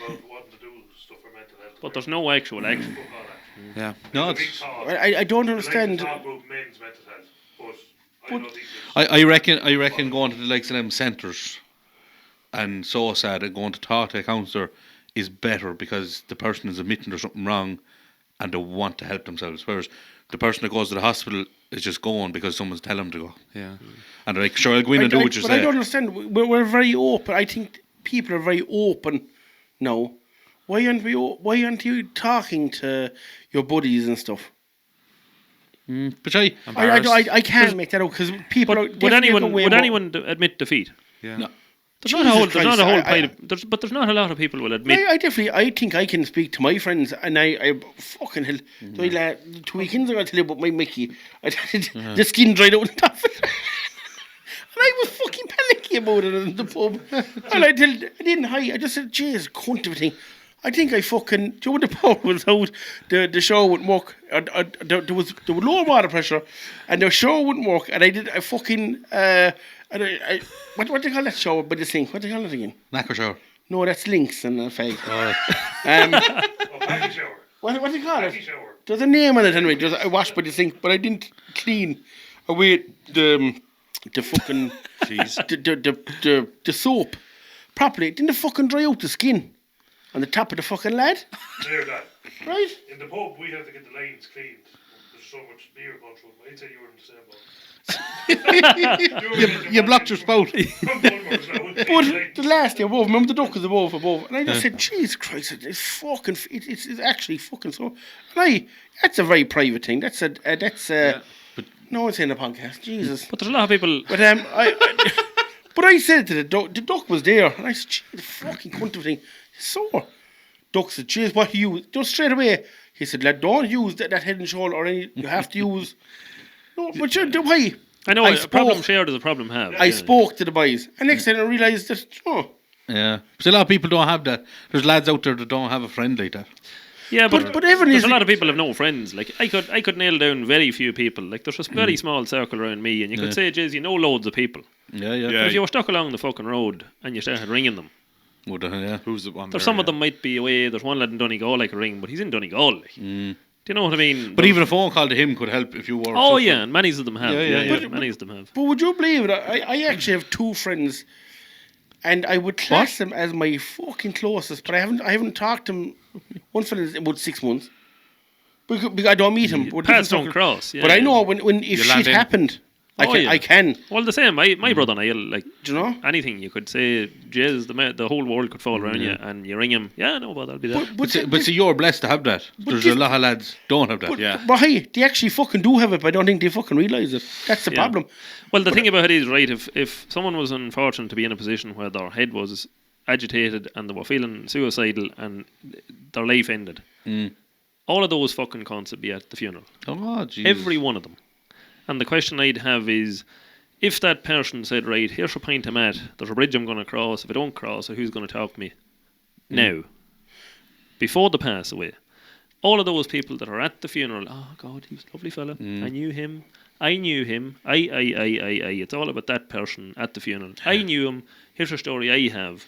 about wanting to do stuff for mental health. But there's no actual action. Fuck all that. Yeah. No, There's a big it's, talk. I don't They like to understand. talk about men's mental health, but I don't think it's... I reckon going to the likes of them centres and so sad and going to talk to a counsellor is better because the person is admitting there's something wrong and they want to help themselves. Whereas the person that goes to the hospital is just going because someone's telling them to go. Yeah. And they're like, sure, I'll go in and do what you But say. I don't understand. We're very open. I think people are very open now. Why aren't you talking to your buddies and stuff? But I I can't make that out because people are But would more- anyone admit defeat? Yeah. No. There's not a whole Christ, pile of, but there's not a lot of people will admit. I think I can speak to my friends, and I fucking hell. 2 weekends ago, I tell you about my Mickey. The skin dried out on top of it. And I was fucking panicking about it in the pub. And I didn't hide. I just said, "Jeez, cunt of a thing." I think I fucking. Do you know when the power was out? The show wouldn't work. There was low water pressure, and the show wouldn't work. And I fucking. What do you call that show? By the sink? What do you call it again? Knacker shower. No, that's Lynx and fag. Oh, panty shower. What do you call Panty it? shower. There's a name on it anyway. I washed by the sink, but I didn't clean away the fucking the soap properly. It didn't fucking dry out the skin on the top of the fucking lad, There, that. right? In the pub, we have to get the lines cleaned. There's so much beer going through them. I'd say you were in the same boat. You blocked your spout. But the last year above, remember the duck is above, and I just said, "Jesus Christ, it's fucking, it's actually fucking so." And that's a very private thing. That's no one's in a podcast. Jesus. But there's a lot of people. But But I said to the duck was there, and I said, "Gee, the fucking cunt of thing, it's sore." Duck said, "Jeez, what you just straight away?" He said, "Lad, don't use that head and shoulder, or any. You have to use." No, but why? I know I a problem spoke- shared is a problem halved. I spoke to the boys, and next thing I realised that, Yeah. But a lot of people don't have that. There's lads out there that don't have a friend like that. Yeah, but everyone there's is a lot of people have no friends. Like I could nail down very few people. Like there's a very small circle around me, and you could say, "Jeez, you know loads of people." Yeah, yeah. But if you were stuck along the fucking road and you started ringing them, Would yeah. Who's the one? there's there, some of yeah. them might be away. There's one lad in Donegal I could ring, but he's in Donegal. Like. Do you know what I mean? But even a phone call to him could help if you were. Oh suffering. yeah, and many of them have. Yeah. Many of them have. But would you believe it? I actually have 2 friends, and I would class them as my fucking closest. But I haven't talked to him. One fella in about 6 months. Because I don't meet him. But Paths different don't circle. cross. Yeah, But I yeah. know when if You land shit in. happened, I can. Well, the same. My brother and I, like, Do you know? anything you could say, Jez, the whole world could fall around you, and you ring him. Yeah, no, but I'll be there. But see, you're blessed to have that. There's a lot of lads don't have that. But hey, they actually fucking do have it, but I don't think they fucking realise it. That's the Yeah. problem. Well, the thing about it is, right, if someone was unfortunate to be in a position where their head was agitated and they were feeling suicidal and their life ended, all of those fucking cunts would be at the funeral. Oh, Jesus. Every one of them. And the question I'd have is, if that person said, right, here's a pint of Matt, there's a bridge I'm going to cross, if I don't cross it, who's going to talk to me? Now, before they pass away, all of those people that are at the funeral, oh God, he was a lovely fella, I knew him, it's all about that person at the funeral. I knew him, here's a story I have.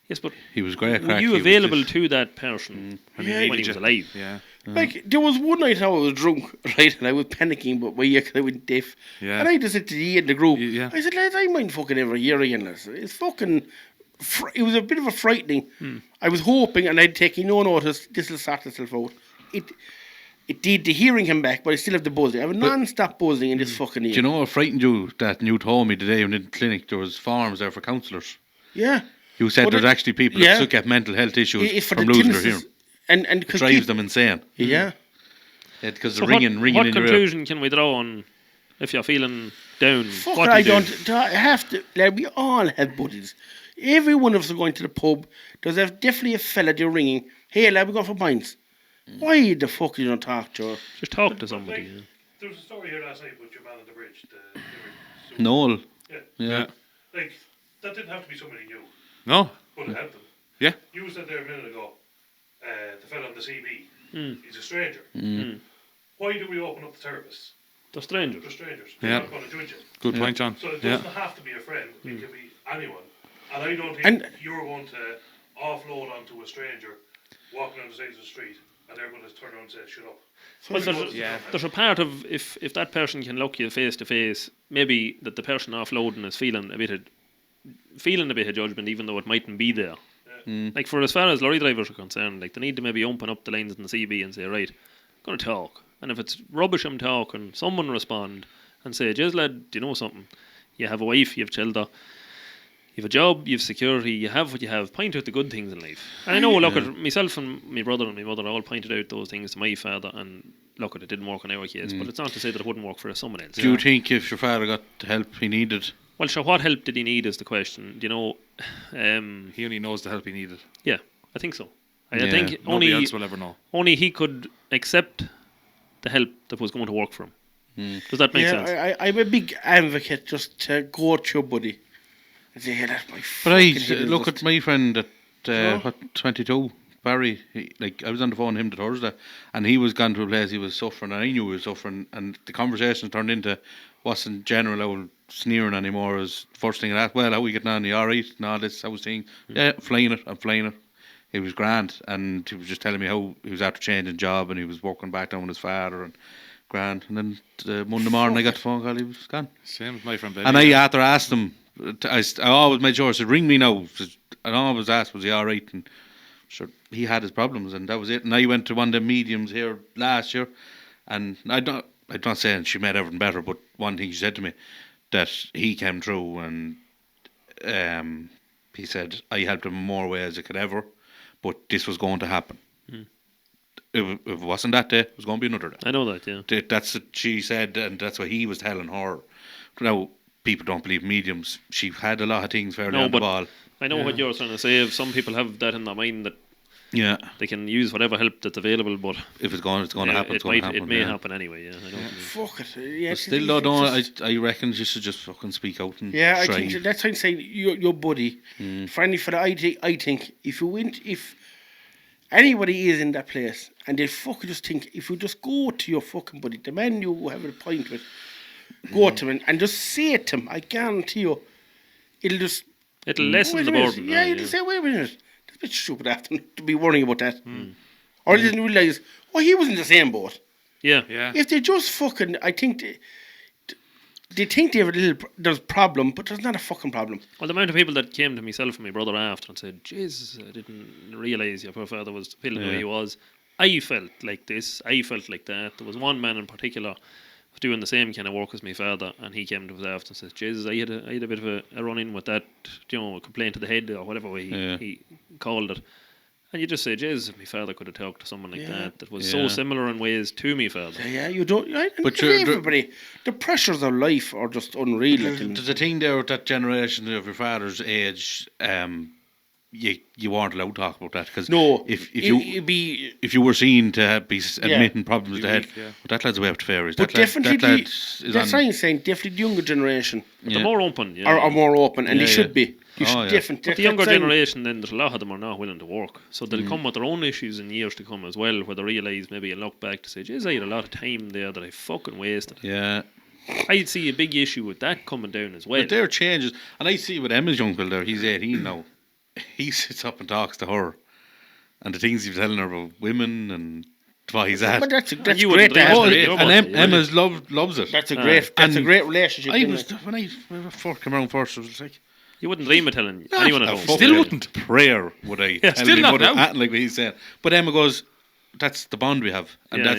Yes, but He was great. were you available to that person when he was alive? Yeah. Like, there was one night I was drunk, right, and I was panicking, but I went deaf. Yeah. And I just said to the in the group, Yeah. I said, lads, I mind fucking every year again, lads. It's fucking, it was a bit of a frightening. I was hoping, and I'd taken no notice, this will sort itself out. It did, the hearing came back, but I still have the buzzing. I have a non-stop buzzing in this fucking ear. Do you know what frightened you that you told me today when in the clinic there was forms there for counsellors? Yeah. You said But there's actually people that look at mental health issues It's for from the losing their tinnitus. hearing. And It because drives them insane. Yeah. Yeah, because So they're ringing what in your ear. conclusion can we draw on if you're feeling down? Fuck what it, I do you do? don't. I have to. Like, we all have buddies. Every one of us are going to the pub. There's definitely a fella they're ringing. Hey, lad, we're going for pints. Why the fuck you don't talk to her? Just talk to But, somebody. like, yeah. there was a story here last night with your man on the bridge. Noel. Yeah. Yeah. Like, that didn't have to be somebody new, No. but it helped them. Yeah. You said there a minute ago, the fella on the CB, Mm. he's a stranger. Why do we open up the therapists? They're strangers. They're strangers. Yeah. They're not going to judge you. Good point, John. So it Yeah. doesn't have to be a friend. It can be anyone. And I don't think And- you're going to offload onto a stranger walking on the side of the street and they're going to turn around and say, shut up. Well, there's a part of if that person can look you face to face, maybe that the person offloading is feeling a bit of judgment, even though it mightn't be there. Like for as far as lorry drivers are concerned, like they need to maybe open up the lines in the CB and say, right, I'm going to talk, and if it's rubbish I'm talking, someone respond and say, "Jez lad, do you know something? You have a wife, you have children, you have a job, you have security, you have what you have. Point out the good things in life." And I know, look at myself and my brother and my mother all pointed out those things to my father, and look at it didn't work in our case, but it's not to say that it wouldn't work for someone else. Do you think if your father got the help he needed? Well, sure, what help did he need is the question. Do you know? He only knows the help he needed. Yeah, I think so. I Yeah. think Nobody only else will ever know. he could accept the help that was going to work for him. Does that make sense? I'm a big advocate just to go to your buddy and say, hey, that's my But I fucking head is look just-" at my friend at No. 22, Barry. I was on the phone to him the Thursday, and he was gone to a place he was suffering, and I knew he was suffering, and the conversation turned into wasn't general old sneering anymore. As first thing that, well, how we getting on? You all right? And all this. I was saying, yeah, I'm flying it. He was grand, and he was just telling me how he was after changing job, and he was working back down with his father, and grand. And then Monday morning, I got the phone call. He was gone. Same with my friend Ben. And I after asked him, I always made sure I said, ring me now. And I always asked, was he all right? And sure, he had his problems, and that was it. And I went to one of the mediums here last year, and I'm not saying she made everything better, but one thing she said to me, that he came through and he said, I helped him in more ways than I could ever, but this was going to happen. If it wasn't that day, it was going to be another day. I know that, yeah. That's what she said, and that's what he was telling her. Now, people don't believe mediums. She had a lot of things fairly No, on the but ball. I know what you're trying to say. If some people have that in their mind that Yeah, they can use whatever help that's available, but if it's going to happen. It's it going to might, happen. it may yeah. happen anyway. Yeah, I know what you mean. Fuck it. Yeah, But still, though, I reckon you should just fucking speak out and Yeah, I try. think that's how I'm saying your buddy. For any fella, I think if anybody is in that place and they fucking just think, if you just go to your fucking buddy, the man you have a point with, go to him and just say it to him, I guarantee you, it'll just. It'll lessen Wait the a minute. burden. Yeah, yeah. it'll say, wait a minute, that's a bit stupid after to be worrying about that. Or they didn't realise, he was in the same boat. Yeah. Yeah. If they just fucking, I think they think they have there's a problem, but there's not a fucking problem. Well, the amount of people that came to myself and my brother after and said, Jesus, I didn't realise your poor father was feeling the way he was. I felt like this, I felt like that. There was one man in particular doing the same kind of work as my father, and he came to us after and said, Jesus, I had a bit of a run-in with that, a complaint to the head or whatever way he called it. And you just say, Jesus, if my father could have talked to someone like that was so similar in ways to my father. Yeah, you don't. But But everybody, the pressures of life are just unreal. I think. There's a thing there with that generation of your father's age. You weren't allowed to talk about that because No, if it'd be. if you were seen to be admitting problems with the head, weak, yeah. but that lad's way up to fairies. But definitely, that lad is that's on. what I'm saying. Definitely, the younger generation But they're more open, yeah. are more open, and Yeah, they should yeah. be. You Oh, should yeah. definitely. But the younger that's saying- generation, then there's a lot of them are not willing to work. So they'll come with their own issues in years to come as well, where they realise maybe and look back to say, geez, I had a lot of time there that I fucking wasted. Yeah, I'd see a big issue with that coming down as well. but there are changes, and I see with Emma's young fella there. He's 18 now. He sits up and talks to her, and the things he's telling her about women and why he's at. But that's you great. wouldn't To have. dream of Oh, it. and Nobody, Emma's loves it. That's a great. That's a And great relationship. I isn't was it? when I first came around first, I was like, You wouldn't dream of telling anyone at a home. fucking Still wouldn't. prayer would I tell still me not mother now. acting like what he's saying. But Emma goes, that's the bond we have, and Yeah,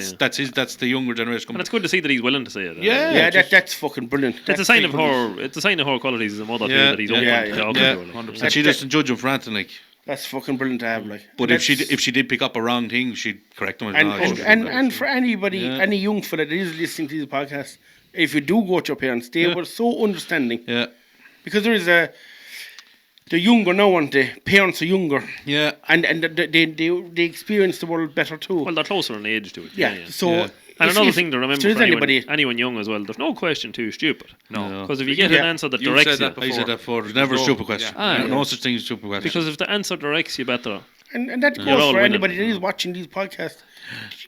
that's the younger generation And coming. it's good to see that he's willing to say it. Yeah. Yeah, just- that's fucking brilliant. It's That's a sign of brilliant. her. It's a sign of her qualities as a mother too, Yeah, that he's yeah, open yeah, to yeah. talking Yeah. to her. Like. And she doesn't judge him for anything like. That's fucking brilliant to have. Like, But That's- if she did pick up a wrong thing, she'd correct him. and for anybody, Yeah. any young fella that is listening to this podcast, if you do go to your parents, they were so understanding yeah, because there is the younger now, and the parents are younger, yeah. and they experience the world better too. Well, they're closer in age to it. yeah, so. Yeah. And if- another if- thing to if remember there's for anybody, anyone young as well, there's no question too stupid. No. Because if you get an answer that You've directs said that you, I before. said that before. There's never a No. stupid question. Yeah. No such thing as a stupid question. because if the answer directs you better, and that goes You're all for winning. anybody that is watching these podcasts.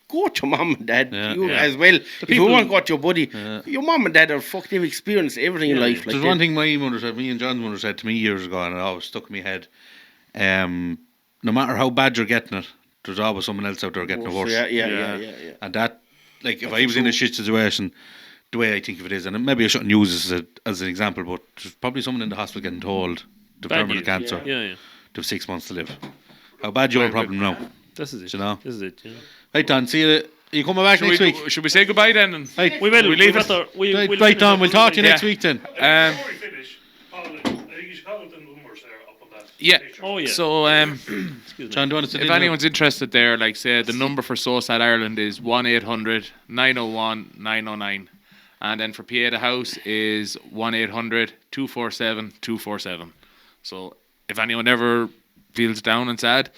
Go to your mum and dad Yeah. you Yeah. as well. If you people- want to go to your buddy, your mum and dad are they've experienced everything in life. Like There's one thing my mother said, me and John's mother said to me years ago, and it always stuck in my head. No matter how bad you're getting it, there's always someone else out there getting it worse. Yeah. And that, like, if I was in a shit situation, the way I think of it is, and maybe I shouldn't use this as an example, but there's probably someone in the hospital getting told they've Bad terminal news. cancer, yeah, they have 6 months to live. How bad your problem now? this is it. You know? This is it. Yeah. Right, Don, see you. Are you coming back next week? Should we say goodbye then? And Right, We will. We leave it. right, Don, we'll talk to you Yeah. next week then. Before we finish, Paul, I think you should call it the numbers there up on that Yeah. picture. Oh yeah. So, Excuse me. John, do you want to sit if in anyone's interested there, like say the number for Suicide Ireland is 1-800-901-909. And then for Pieta House is 1-800-247-247. So if anyone ever feels down and sad,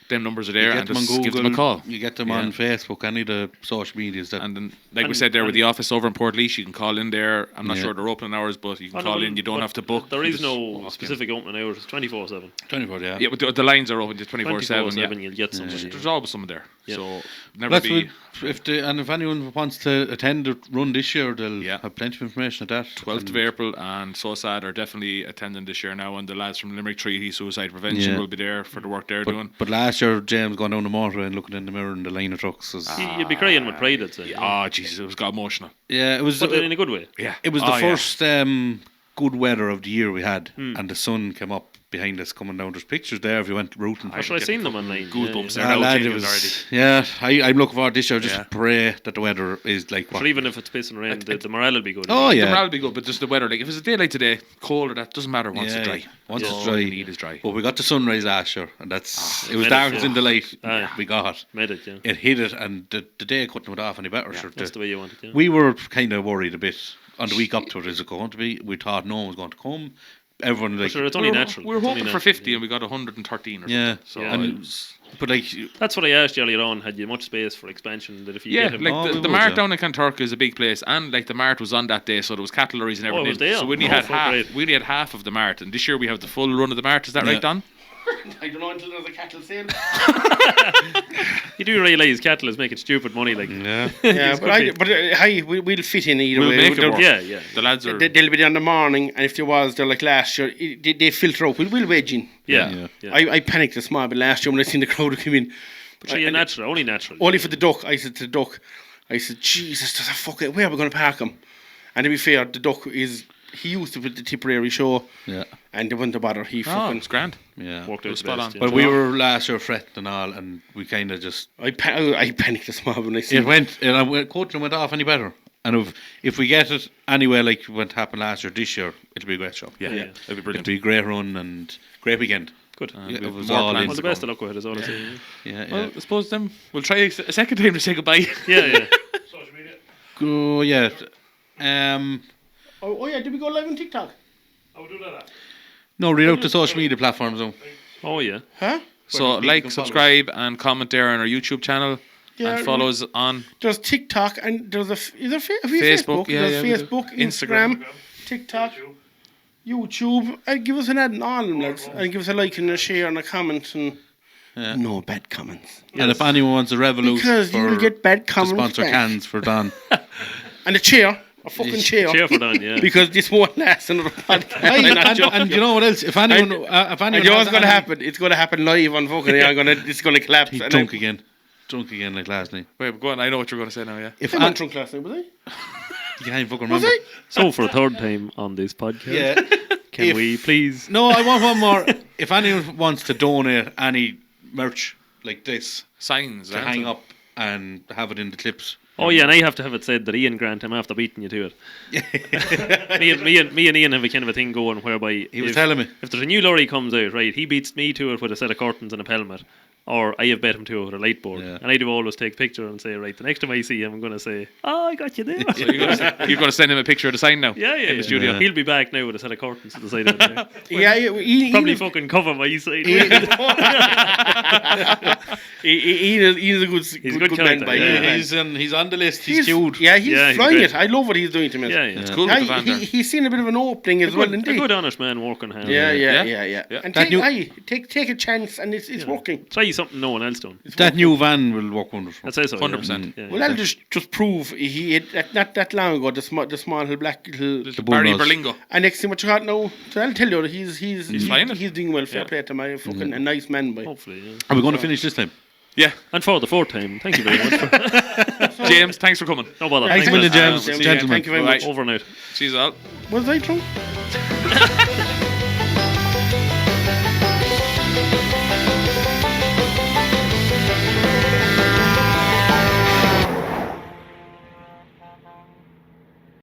them numbers are there, You and get them on just give them a Google, call. You get them on Facebook, any of the social medias. That And then, like we said there with the office over in Port you can call in there. I'm not Yeah. sure they're opening hours, but you can Oh, no, call but- in. You don't but have to book. There You is just no walk in. specific opening hours. It's 24/7. 24, yeah. Yeah, but the lines are open just 24/7. 24/7. Yeah. You'll get somebody. There's always someone there. Yeah. So never That's be. what, if anyone wants to attend the run this year, they'll Yeah. have plenty of information at that. 12th of April and SOSAD are definitely attending this year now, and the lads from Limerick Treaty Suicide Prevention Yeah. will be there for the work they're doing. But last year, James going down the motorway and looking in the mirror in the line of trucks. Was, You'd be crying with pride, I'd say. Oh, Jesus, it was got emotional. yeah, it was. But in a good way. Yeah, It was Oh, the yeah. first good weather of the year we had, and the sun came up behind us coming down. There's pictures there if you went rooting. Or should I seen them online? Goosebumps Yeah, there. now Lad, thinking it of it already. was, yeah, I'm looking forward this year. Just Yeah. pray that the weather is like yeah. what. Or even if it's pissing rain, the morale will be good. Oh The yeah, morale will be good, but just the weather. Like if it's a day like today, cold or that doesn't matter once Yeah, it's dry. once That's it's all dry. you need is dry. But we got the sunrise last year, and that's it was made it, darkness yeah. in the light. Aye. We got Made it, yeah. it hit it, and the day couldn't have went off any better. Sure, That's the way you want it, yeah. we were kind of worried a bit on the week up to it, is it going to be? We thought no one was going to come. Everyone like, Sure, it's only natural. We were It's only hoping for natural, 50 and we got 113 or yeah. something. So Yeah. And, it was, but like, That's what I asked you earlier on. Had you much space for expansion? That if you yeah, get him, like Oh, we the would, mart yeah. down in Kanturk is a big place, and like the mart was on that day, so there was cattle lorries and Oh, it everything. was there. So we only Oh, had fuck, half. right. We only had half of the mart, and this year we have the full run of the mart. Is that Yeah. right, Don? I don't know until there's a cattle sale. you do realise cattle is making stupid money. Like, yeah. Yeah, It's but good we'll fit in either We'll way. make it They're- work. yeah. The lads are. They'll be there in the morning, and if there was, they're like last year, they filter out. We'll wedge in. Yeah. I panicked a small bit last year when I seen the crowd come in. But you're natural, only natural. Only for the duck. I said to the duck, Jesus, there's a fucking, where are we going to park him? And to be fair, the duck he used to put the Tipperary show, Yeah. and they wouldn't bother. He Oh, fucking, it's grand. Yeah. Worked It out was the spot best, on. yeah. But we were last year fretting and all, and we kind of just I panicked a small bit when I seen it went. And coaching went off any better. And if we get it anyway, like what happened last year, this year it'll be a great show. Yeah, Yeah. it'd be It'll brilliant. be a great run and great weekend. Good. Yeah, it we've was more all plans in. Well, the to best come. of luck with it is all I say. Yeah, yeah. Well, I suppose then we'll try a second time to say goodbye. Yeah. Social media. Go, yeah. Oh yeah, did we go live on TikTok? I would do that. No, read out the social media platforms though. Oh yeah. Huh? So Well, people like, can follow subscribe, and comment there on our YouTube channel, Yeah, and follow us on There's TikTok, and there's have you Facebook, yeah, there's yeah, we do. Facebook, Instagram. Instagram, TikTok, YouTube. Give us an ad on all of them, lads. And give us a like and a share and a comment, and Yeah. no bad comments. And if anyone wants a Revolut Because you will for get bad to comments sponsor back. cans for Don. And a chair, a fucking Yes. chair. Cheer for Dan. Yeah. Because this won't last another podcast. I'm not joking. and you know what else? If anyone, if anyone, And you know has what's going to any- happen? It's going to happen live on fucking. It's going to collapse. He's And drunk again. Drunk again like last night. Wait, go on. I know what you're going to say now. Yeah. If I I, went drunk last night, was I? you can't fucking Was remember. I? So for a third time on this podcast, Yeah. can If- we please? No, I want one more. If anyone wants to donate any merch like this Signs. to aren't hang they? up and have it in the clips. Oh yeah, and I have to have it said that Ian Grant, I'm after beating you to it. me and Ian have a kind of a thing going whereby He was if, telling me. if there's a new lorry comes out, right, he beats me to it with a set of curtains and a helmet, or I have bet him to it with a light board, Yeah. and I do always take a picture and say, right, the next time I see him, I'm going to say, oh, I got you there. So you're going to send him a picture of the sign now. Yeah, In the studio. Yeah. He'll be back now with a set of curtains to the side of it. now. Yeah, Probably fucking cover my side. He's a good, He's a good man. character, By yeah. He's on the list. He's cute. Yeah, he's Yeah, he's flying great. it. I love what he's doing to me. Yeah, It's yeah. cool Yeah, with the van there. he's seen a bit of an opening as well, A indeed. good honest man working hard. Yeah. Yeah. And That take a chance, and it's working. Try something no one else done. That new van will work wonders. I'd say so. 100%. Yeah. Well, I'll just prove he had not that long ago the small little black little. The Barry bullnose. Berlingo. And next thing what you got now, so I'll tell you, he's flying it. he's doing well. Fair Yeah. play to my fucking a nice man, boy. Hopefully, yeah. Are we going to finish this time? Yeah. And for the fourth time, thank you very much. James, thanks for coming. No bother. Thanks a million, guys. James. Yeah, Gentlemen. Thank you very Bye. much. Over and out. See you all. Was I drunk?